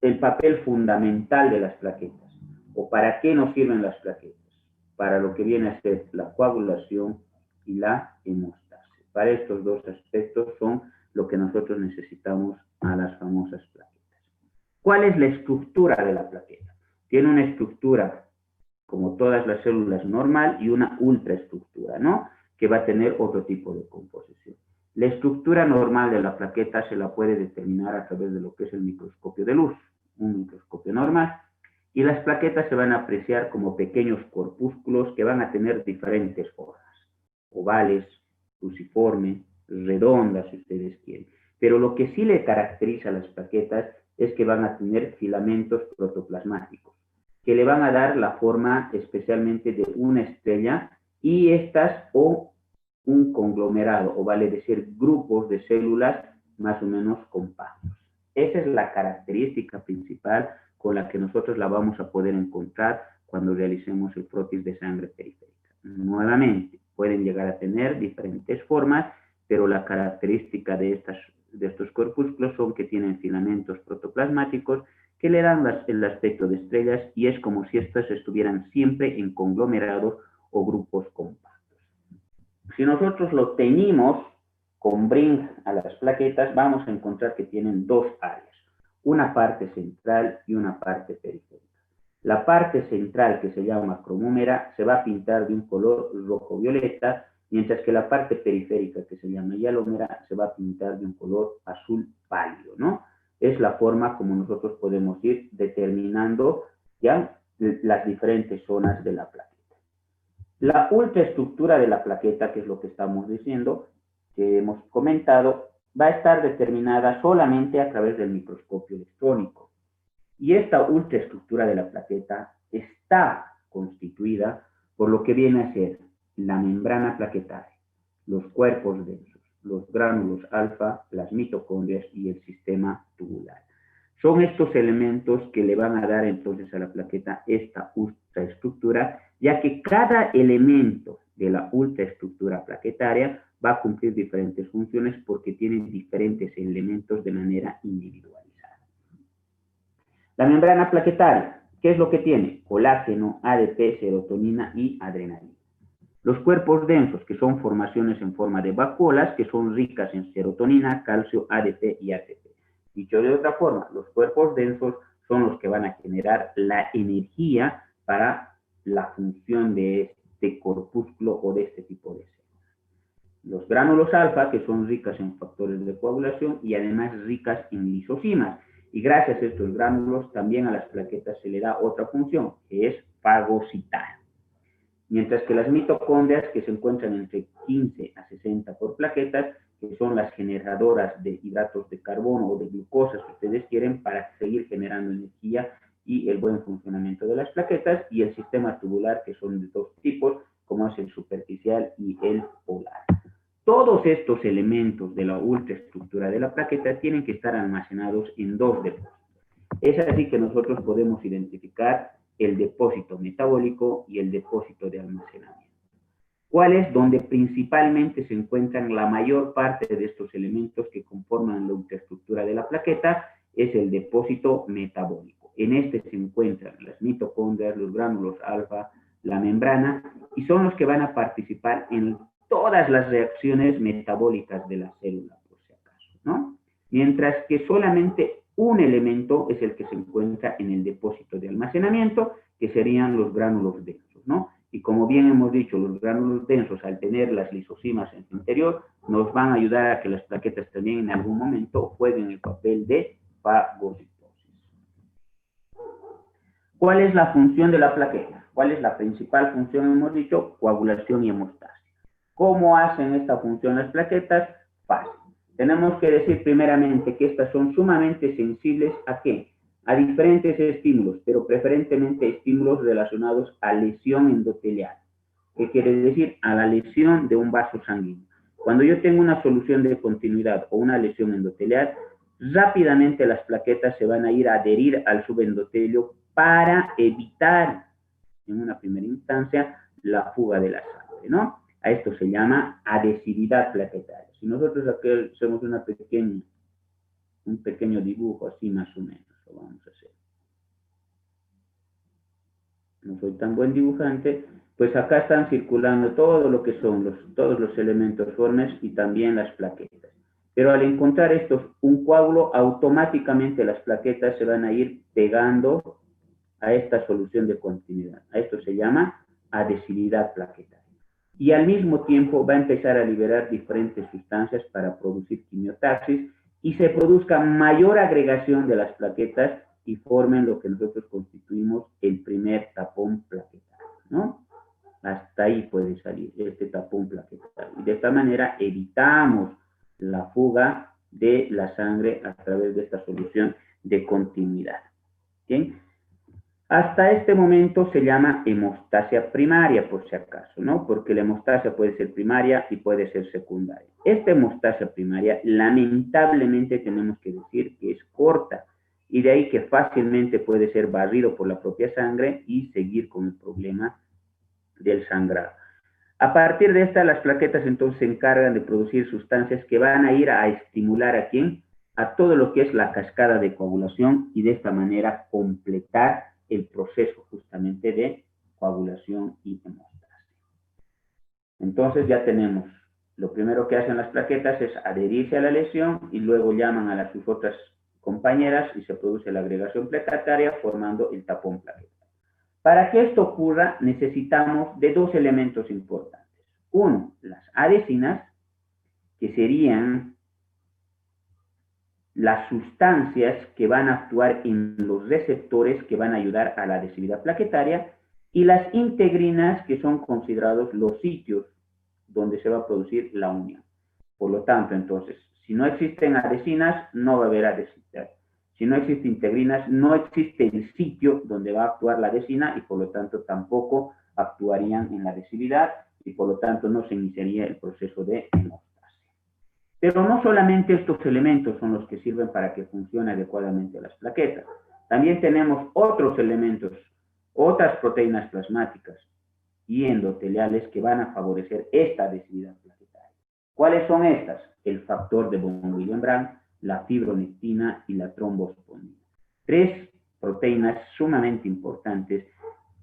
el papel fundamental de las plaquetas? ¿O para qué nos sirven las plaquetas? Para lo que viene a ser la coagulación y la hemostasia. Para estos dos aspectos son lo que nosotros necesitamos a las famosas plaquetas. ¿Cuál es la estructura de la plaqueta? Tiene una estructura, como todas las células, normal y una ultraestructura, ¿no? Que va a tener otro tipo de composición. La estructura normal de la plaqueta se la puede determinar a través de lo que es el microscopio de luz, un microscopio normal, y las plaquetas se van a apreciar como pequeños corpúsculos que van a tener diferentes formas, ovales, cruciformes, redondas, si ustedes quieren. Pero lo que sí le caracteriza a las plaquetas es que van a tener filamentos protoplasmáticos, que le van a dar la forma especialmente de una estrella, y estas o un conglomerado, o vale decir grupos de células más o menos compactos. Esa es la característica principal con la que nosotros la vamos a poder encontrar cuando realicemos el frotis de sangre periférica. Nuevamente, pueden llegar a tener diferentes formas, pero la característica de estos corpúsculos son que tienen filamentos protoplasmáticos que le dan el aspecto de estrellas, y es como si estas estuvieran siempre en conglomerados o grupos compactos. Si nosotros lo teñimos con bring a las plaquetas, vamos a encontrar que tienen dos áreas, una parte central y una parte periférica. La parte central, que se llama cromómera, se va a pintar de un color rojo-violeta, mientras que la parte periférica, que se llama hialómera, se va a pintar de un color azul pálido, ¿no? Es la forma como nosotros podemos ir determinando ya las diferentes zonas de la plaqueta. La ultraestructura de la plaqueta, que es lo que estamos diciendo, que hemos comentado, va a estar determinada solamente a través del microscopio electrónico. Y esta ultraestructura de la plaqueta está constituida por lo que viene a ser la membrana plaquetaria, los cuerpos densos, los gránulos alfa, las mitocondrias y el sistema tubular. Son estos elementos que le van a dar entonces a la plaqueta esta ultraestructura, ya que cada elemento de la ultraestructura plaquetaria va a cumplir diferentes funciones porque tienen diferentes elementos de manera individualizada. La membrana plaquetaria, ¿qué es lo que tiene? Colágeno, ADP, serotonina y adrenalina. Los cuerpos densos, que son formaciones en forma de vacuolas, que son ricas en serotonina, calcio, ADP y ATP. Dicho de otra forma, los cuerpos densos son los que van a generar la energía para la función de este corpúsculo o de este tipo de células. Los gránulos alfa, que son ricas en factores de coagulación y además ricas en lisosimas. Y gracias a estos gránulos también a las plaquetas se le da otra función, que es fagocitar. Mientras que las mitocondrias, que se encuentran entre 15 a 60 por plaquetas, que son las generadoras de hidratos de carbono o de glucosa, si ustedes quieren, para seguir generando energía y el buen funcionamiento de las plaquetas, y el sistema tubular, que son de dos tipos, como es el superficial y el polar. Todos estos elementos de la ultraestructura de la plaqueta tienen que estar almacenados en dos depósitos. Es así que nosotros podemos identificar el depósito metabólico y el depósito de almacenamiento. ¿Cuál es? Donde principalmente se encuentran la mayor parte de estos elementos que conforman la ultraestructura de la plaqueta, es el depósito metabólico. En este se encuentran las mitocondrias, los gránulos alfa, la membrana, y son los que van a participar en todas las reacciones metabólicas de la célula, por si acaso, ¿no? Mientras que solamente un elemento es el que se encuentra en el depósito de almacenamiento, que serían los gránulos densos, ¿no? Y como bien hemos dicho, los gránulos densos, al tener las lisosimas en su interior, nos van a ayudar a que las plaquetas también en algún momento jueguen el papel de fagocitosis. ¿Cuál es la función de la plaqueta? ¿Cuál es la principal función? Hemos dicho coagulación y hemostasia. ¿Cómo hacen esta función las plaquetas? Fácil. Tenemos que decir primeramente que estas son sumamente sensibles ¿a qué? a diferentes estímulos, pero preferentemente estímulos relacionados a lesión endotelial. ¿Qué quiere decir? A la lesión de un vaso sanguíneo. Cuando yo tengo una solución de continuidad o una lesión endotelial, rápidamente las plaquetas se van a ir a adherir al subendotelio para evitar, en una primera instancia, la fuga de la sangre, ¿no? A esto se llama adhesividad plaquetaria. Si nosotros aquí hacemos un pequeño dibujo así más o menos, lo vamos a hacer. No soy tan buen dibujante, pues acá están circulando todo lo que son todos los elementos formes y también las plaquetas. Pero al encontrar un coágulo, automáticamente las plaquetas se van a ir pegando a esta solución de continuidad. A esto se llama adhesividad plaquetaria. Y al mismo tiempo va a empezar a liberar diferentes sustancias para producir quimiotaxis y se produzca mayor agregación de las plaquetas y formen lo que nosotros constituimos el primer tapón plaquetario, ¿no? Hasta ahí puede salir este tapón plaquetario. Y de esta manera evitamos la fuga de la sangre a través de esta solución de continuidad. ¿Bien? Hasta este momento se llama hemostasia primaria, por si acaso, ¿no? Porque la hemostasia puede ser primaria y puede ser secundaria. Esta hemostasia primaria, lamentablemente tenemos que decir que es corta, y de ahí que fácilmente puede ser barrido por la propia sangre y seguir con el problema del sangrado. A partir de esta, las plaquetas entonces se encargan de producir sustancias que van a ir a estimular ¿a quién? A todo lo que es la cascada de coagulación y de esta manera completar el proceso justamente de coagulación y hemostasia. Entonces ya tenemos, lo primero que hacen las plaquetas es adherirse a la lesión y luego llaman a sus otras compañeras y se produce la agregación plaquetaria formando el tapón plaquetario. Para que esto ocurra necesitamos de dos elementos importantes. Uno, las adhesinas, que serían las sustancias que van a actuar en los receptores que van a ayudar a la adhesividad plaquetaria, y las integrinas, que son considerados los sitios donde se va a producir la unión. Por lo tanto, entonces, si no existen adhesinas, no va a haber adhesividad. Si no existen integrinas, no existe el sitio donde va a actuar la adhesina y por lo tanto tampoco actuarían en la adhesividad y por lo tanto no se iniciaría el proceso de hemostasia. Pero no solamente estos elementos son los que sirven para que funcione adecuadamente las plaquetas. También tenemos otros elementos, otras proteínas plasmáticas y endoteliales que van a favorecer esta adhesividad plaquetaria. ¿Cuáles son estas? El factor de von Willebrand, la fibronectina y la trombosponina. Tres proteínas sumamente importantes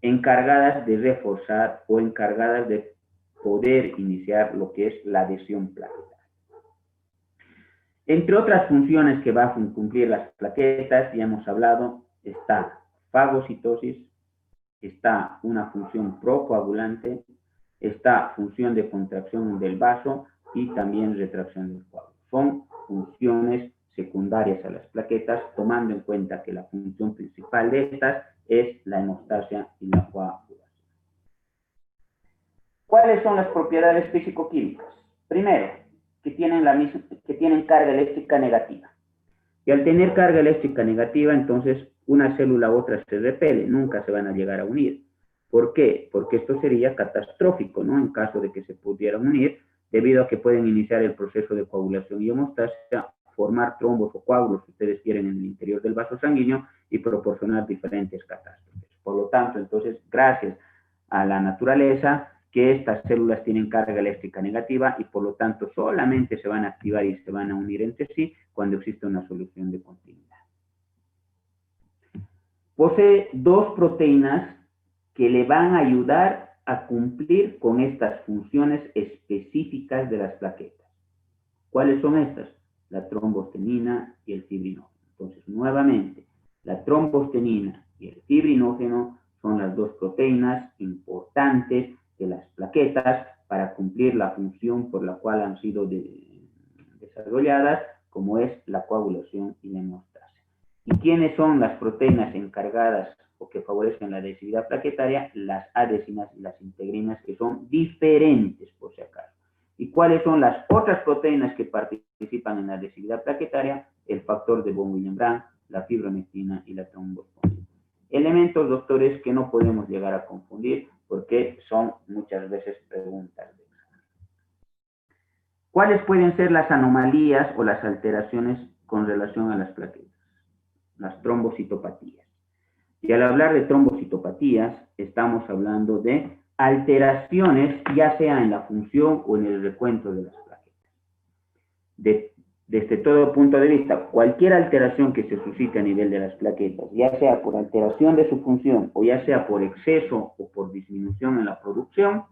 encargadas de reforzar o encargadas de poder iniciar lo que es la adhesión plaquetaria. Entre otras funciones que van a cumplir las plaquetas, ya hemos hablado, está fagocitosis, está una función procoagulante, está función de contracción del vaso y también retracción del coágulo. Son funciones secundarias a las plaquetas, tomando en cuenta que la función principal de estas es la hemostasia y la coagulación. ¿Cuáles son las propiedades físico-químicas? Primero, que tienen carga eléctrica negativa. Y al tener carga eléctrica negativa, entonces una célula a otra se repele, nunca se van a llegar a unir. ¿Por qué? Porque esto sería catastrófico, ¿no? En caso de que se pudieran unir, debido a que pueden iniciar el proceso de coagulación y hemostasia, formar trombos o coágulos, si ustedes quieren, en el interior del vaso sanguíneo y proporcionar diferentes catástrofes. Por lo tanto, entonces, gracias a la naturaleza, que estas células tienen carga eléctrica negativa y por lo tanto solamente se van a activar y se van a unir entre sí cuando existe una solución de continuidad. Posee dos proteínas que le van a ayudar a cumplir con estas funciones específicas de las plaquetas. ¿Cuáles son estas? La trombostenina y el fibrinógeno. Entonces, nuevamente, la trombostenina y el fibrinógeno son las dos proteínas importantes de las plaquetas para cumplir la función por la cual han sido desarrolladas, como es la coagulación y la hemostasia. ¿Y quiénes son las proteínas encargadas o que favorecen la adhesividad plaquetaria? Las adhesinas y las integrinas, que son diferentes, por si acaso. ¿Y cuáles son las otras proteínas que participan en la adhesividad plaquetaria? El factor de von Willebrand, la fibronectina y la trombostomía. Elementos, doctores, que no podemos llegar a confundir porque son muchas veces preguntas de examen. ¿Cuáles pueden ser las anomalías o las alteraciones con relación a las plaquetas? Las trombocitopatías. Y al hablar de trombocitopatías, estamos hablando de alteraciones, ya sea en la función o en el recuento de las plaquetas. Desde todo punto de vista, cualquier alteración que se suscite a nivel de las plaquetas, ya sea por alteración de su función o ya sea por exceso o por disminución en la producción,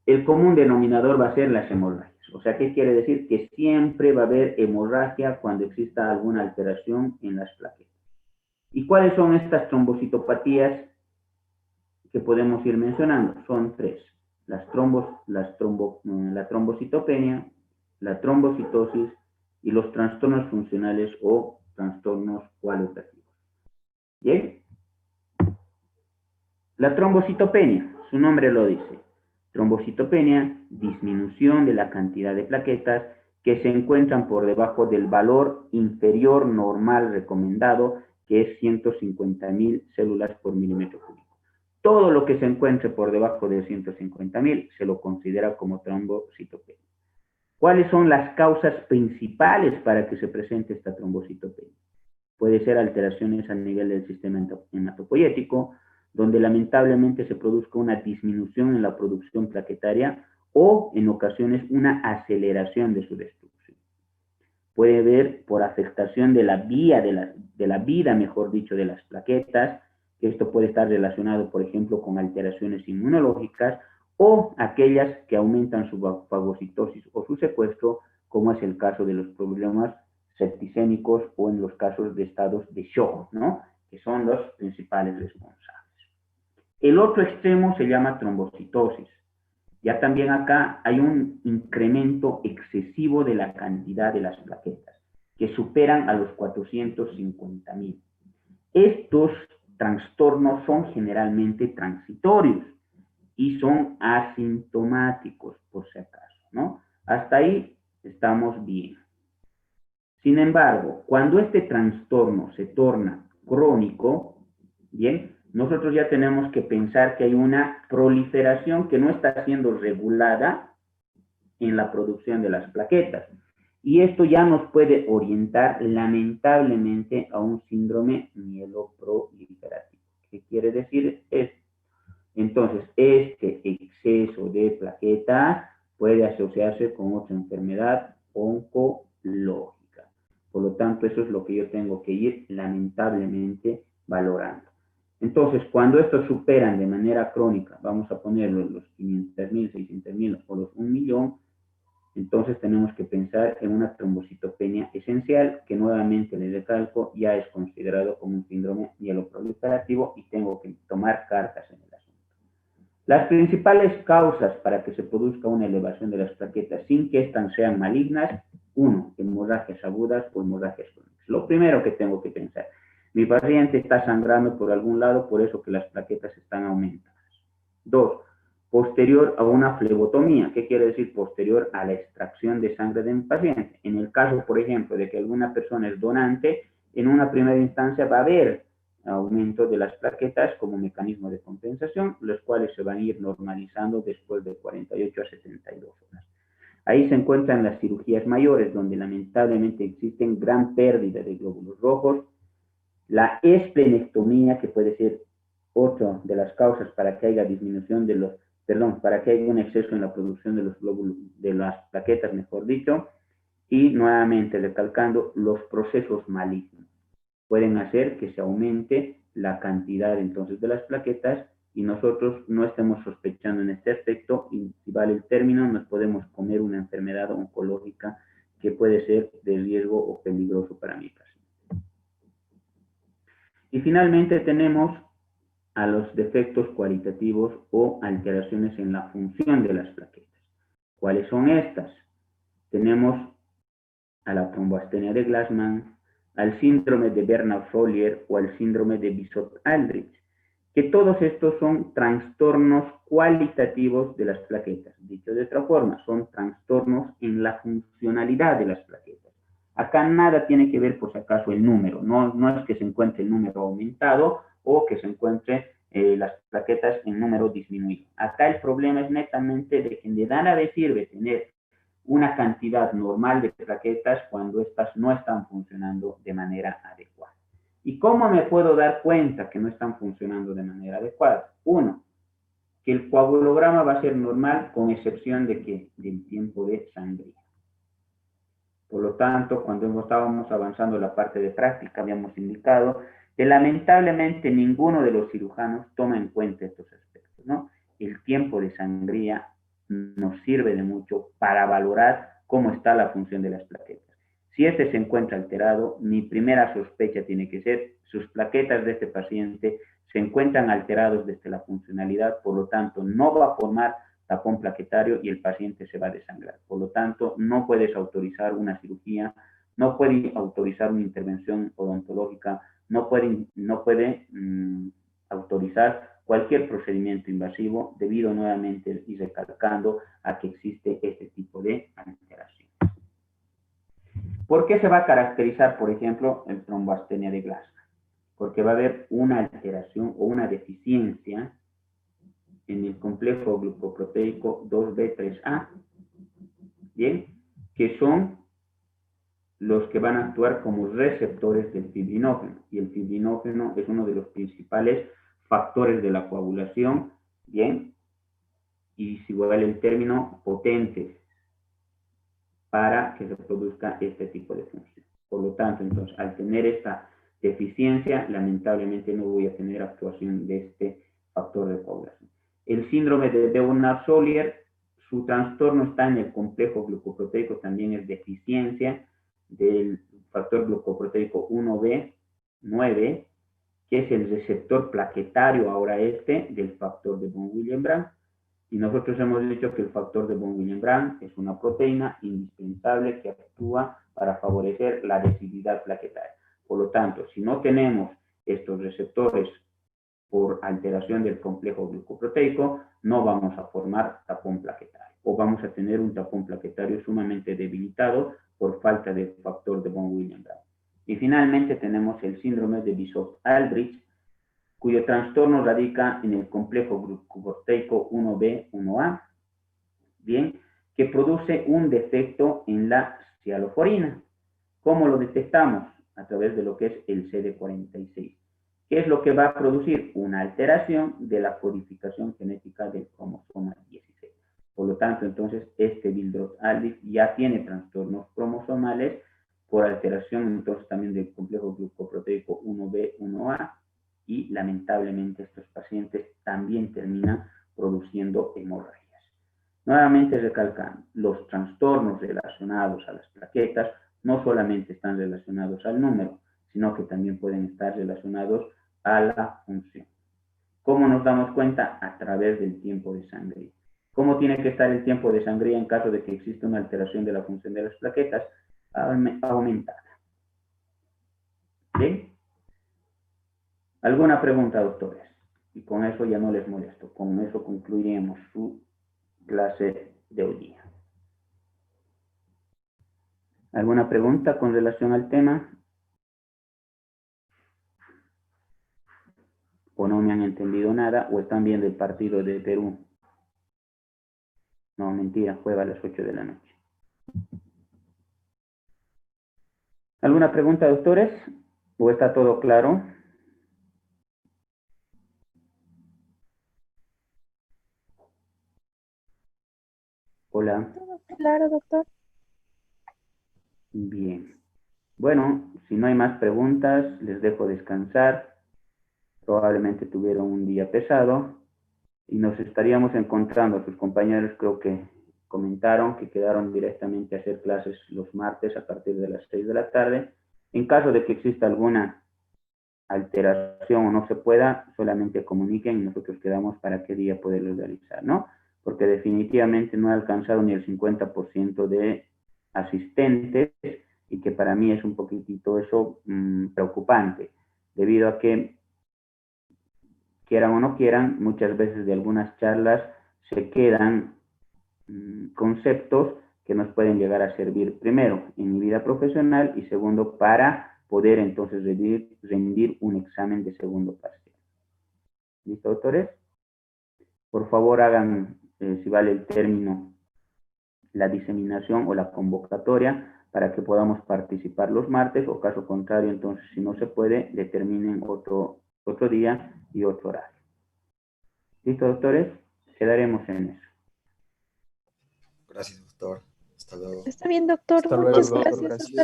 el común denominador va a ser las hemorragias. O sea, ¿qué quiere decir? Que siempre va a haber hemorragia cuando exista alguna alteración en las plaquetas. ¿Y cuáles son estas trombocitopatías que podemos ir mencionando? Son tres. La trombocitopenia, la trombocitosis y los trastornos funcionales o trastornos cualitativos. ¿Bien? La trombocitopenia, su nombre lo dice. Trombocitopenia, disminución de la cantidad de plaquetas que se encuentran por debajo del valor inferior normal recomendado, que es 150.000 células por milímetro cúbico. Todo lo que se encuentre por debajo de 150.000 se lo considera como trombocitopenia. ¿Cuáles son las causas principales para que se presente esta trombocitopenia? Puede ser alteraciones a nivel del sistema hematopoyético, donde lamentablemente se produzca una disminución en la producción plaquetaria o en ocasiones una aceleración de su destrucción. Puede haber por afectación de la vida, mejor dicho, de las plaquetas, que esto puede estar relacionado, por ejemplo, con alteraciones inmunológicas o aquellas que aumentan su fagocitosis o su secuestro, como es el caso de los problemas septicémicos o en los casos de estados de shock, ¿no? Que son los principales responsables. El otro extremo se llama trombocitosis. Ya también acá hay un incremento excesivo de la cantidad de las plaquetas, que superan a los 450.000. Estos trastornos son generalmente transitorios y son asintomáticos, por si acaso, ¿no? Hasta ahí estamos bien. Sin embargo, cuando este trastorno se torna crónico, bien, nosotros ya tenemos que pensar que hay una proliferación que no está siendo regulada en la producción de las plaquetas. Y esto ya nos puede orientar lamentablemente a un síndrome mieloproliferativo. ¿Qué quiere decir esto? Entonces, este exceso de plaquetas puede asociarse con otra enfermedad oncológica. Por lo tanto, eso es lo que yo tengo que ir lamentablemente valorando. Entonces, cuando estos superan de manera crónica, vamos a ponerlo los 500.000, 600.000 o los 1.000.000, entonces tenemos que pensar en una trombocitopenia esencial, que nuevamente les recalco, ya es considerado como un síndrome mieloproliferativo y tengo que tomar cartas en el asunto. Las principales causas para que se produzca una elevación de las plaquetas sin que éstas sean malignas: 1, hemorragias agudas o hemorragias crónicas. Lo primero que tengo que pensar: mi paciente está sangrando por algún lado, por eso que las plaquetas están aumentadas. 2, posterior a una flebotomía. ¿Qué quiere decir posterior a la extracción de sangre de mi paciente? En el caso, por ejemplo, de que alguna persona es donante, en una primera instancia va a haber aumento de las plaquetas como mecanismo de compensación, los cuales se van a ir normalizando después de 48 a 72 horas. Ahí se encuentran las cirugías mayores, donde lamentablemente existen gran pérdida de glóbulos rojos, la esplenectomía, que puede ser otra de las causas para que haya disminución de los, para que haya un exceso en la producción de los glóbulos, de las plaquetas, mejor dicho, y nuevamente recalcando, los procesos malignos pueden hacer que se aumente la cantidad entonces de las plaquetas y nosotros no estemos sospechando en este aspecto, y si vale el término, nos podemos comer una enfermedad oncológica que puede ser de riesgo o peligroso para mi paciente. Y finalmente tenemos a los defectos cualitativos o alteraciones en la función de las plaquetas. ¿Cuáles son estas? Tenemos a la tromboastenia de Glassman, al síndrome de Bernard-Follier o al síndrome de Bishop-Aldrich, que todos estos son trastornos cualitativos de las plaquetas. Dicho de otra forma, son trastornos en la funcionalidad de las plaquetas. Acá nada tiene que ver, por si acaso, el número. No es que se encuentre el número aumentado o que se encuentre las plaquetas en número disminuido. Acá el problema es netamente de que de nada le sirve tener una cantidad normal de plaquetas cuando estas no están funcionando de manera adecuada. ¿Y cómo me puedo dar cuenta que no están funcionando de manera adecuada? Uno, que el coagulograma va a ser normal con excepción de que del tiempo de sangría. Por lo tanto, cuando estábamos avanzando en la parte de práctica, habíamos indicado que lamentablemente ninguno de los cirujanos toma en cuenta estos aspectos, ¿no? El tiempo de sangría nos sirve de mucho para valorar cómo está la función de las plaquetas. Si este se encuentra alterado, mi primera sospecha tiene que ser sus plaquetas de este paciente se encuentran alterados desde la funcionalidad, por lo tanto, no va a formar tapón plaquetario y el paciente se va a desangrar. Por lo tanto, no puedes autorizar una cirugía, no puede autorizar una intervención odontológica, no puede autorizar cualquier procedimiento invasivo debido nuevamente y recalcando a que existe este tipo de alteración. ¿Por qué se va a caracterizar, por ejemplo, el tromboastenia de Glasgow? Porque va a haber una alteración o una deficiencia en el complejo glucoproteico 2B3A, ¿bien? Que son los que van a actuar como receptores del fibrinógeno. Y el fibrinógeno es uno de los principales factores de la coagulación, ¿bien? Y si vale el término, potentes para que se produzca este tipo de función. Por lo tanto, entonces, al tener esta deficiencia, lamentablemente no voy a tener actuación de este factor de coagulación. El síndrome de Bernard-Solier, su trastorno está en el complejo glucoproteico, también es deficiencia del factor glucoproteico 1B9, que es el receptor plaquetario ahora del factor de von Willebrand. Y nosotros hemos dicho que el factor de von Willebrand es una proteína indispensable que actúa para favorecer la adhesividad plaquetaria. Por lo tanto, si no tenemos estos receptores por alteración del complejo glucoproteico, no vamos a formar tapón plaquetario o vamos a tener un tapón plaquetario sumamente debilitado por falta de factor de von Willebrand. Y finalmente tenemos el síndrome de Bizoft-Aldrich, cuyo trastorno radica en el complejo glucoproteico 1B1A, bien, que produce un defecto en la cialoforina. ¿Cómo lo detectamos? A través de lo que es el CD46. ¿Qué es lo que va a producir? Una alteración de la codificación genética del cromosoma 16. Por lo tanto, entonces, este Bizoft-Aldrich ya tiene trastornos cromosomales por alteración, entonces, también del complejo glucoproteico 1B1A, y lamentablemente estos pacientes también terminan produciendo hemorragias. Nuevamente recalcando, los trastornos relacionados a las plaquetas no solamente están relacionados al número, sino que también pueden estar relacionados a la función. ¿Cómo nos damos cuenta? A través del tiempo de sangría. ¿Cómo tiene que estar el tiempo de sangría en caso de que exista una alteración de la función de las plaquetas? Aumentada. ¿Bien? ¿Alguna pregunta, doctores? Y con eso ya no les molesto. Con eso concluiremos su clase de hoy día. ¿Alguna pregunta con relación al tema? ¿O no me han entendido nada? ¿O están viendo el partido de Perú? No, mentira, juega a las 8 de la noche. ¿Alguna pregunta, doctores? ¿O está todo claro? Hola. Todo claro, doctor. Bien. Bueno, si no hay más preguntas, les dejo descansar. Probablemente tuvieron un día pesado y nos estaríamos encontrando. Sus compañeros creo que comentaron que quedaron directamente a hacer clases los martes a partir de las 6 de la tarde. En caso de que exista alguna alteración o no se pueda, solamente comuniquen y nosotros quedamos para qué día poderlo realizar, ¿no? Porque definitivamente no he alcanzado ni el 50% de asistentes y que para mí es un poquitito eso preocupante, debido a que, quieran o no quieran, muchas veces de algunas charlas se quedan conceptos que nos pueden llegar a servir, primero, en mi vida profesional y segundo, para poder entonces rendir un examen de segundo parcial. ¿Listo, doctores? Por favor, hagan, si vale el término, la diseminación o la convocatoria para que podamos participar los martes, o caso contrario, entonces, si no se puede, determinen otro día y otro horario. ¿Listo, doctores? Quedaremos en eso. Gracias, doctor. Hasta luego. Está bien, doctor. Hasta luego, Muchas doctor. gracias. Gracias. Hasta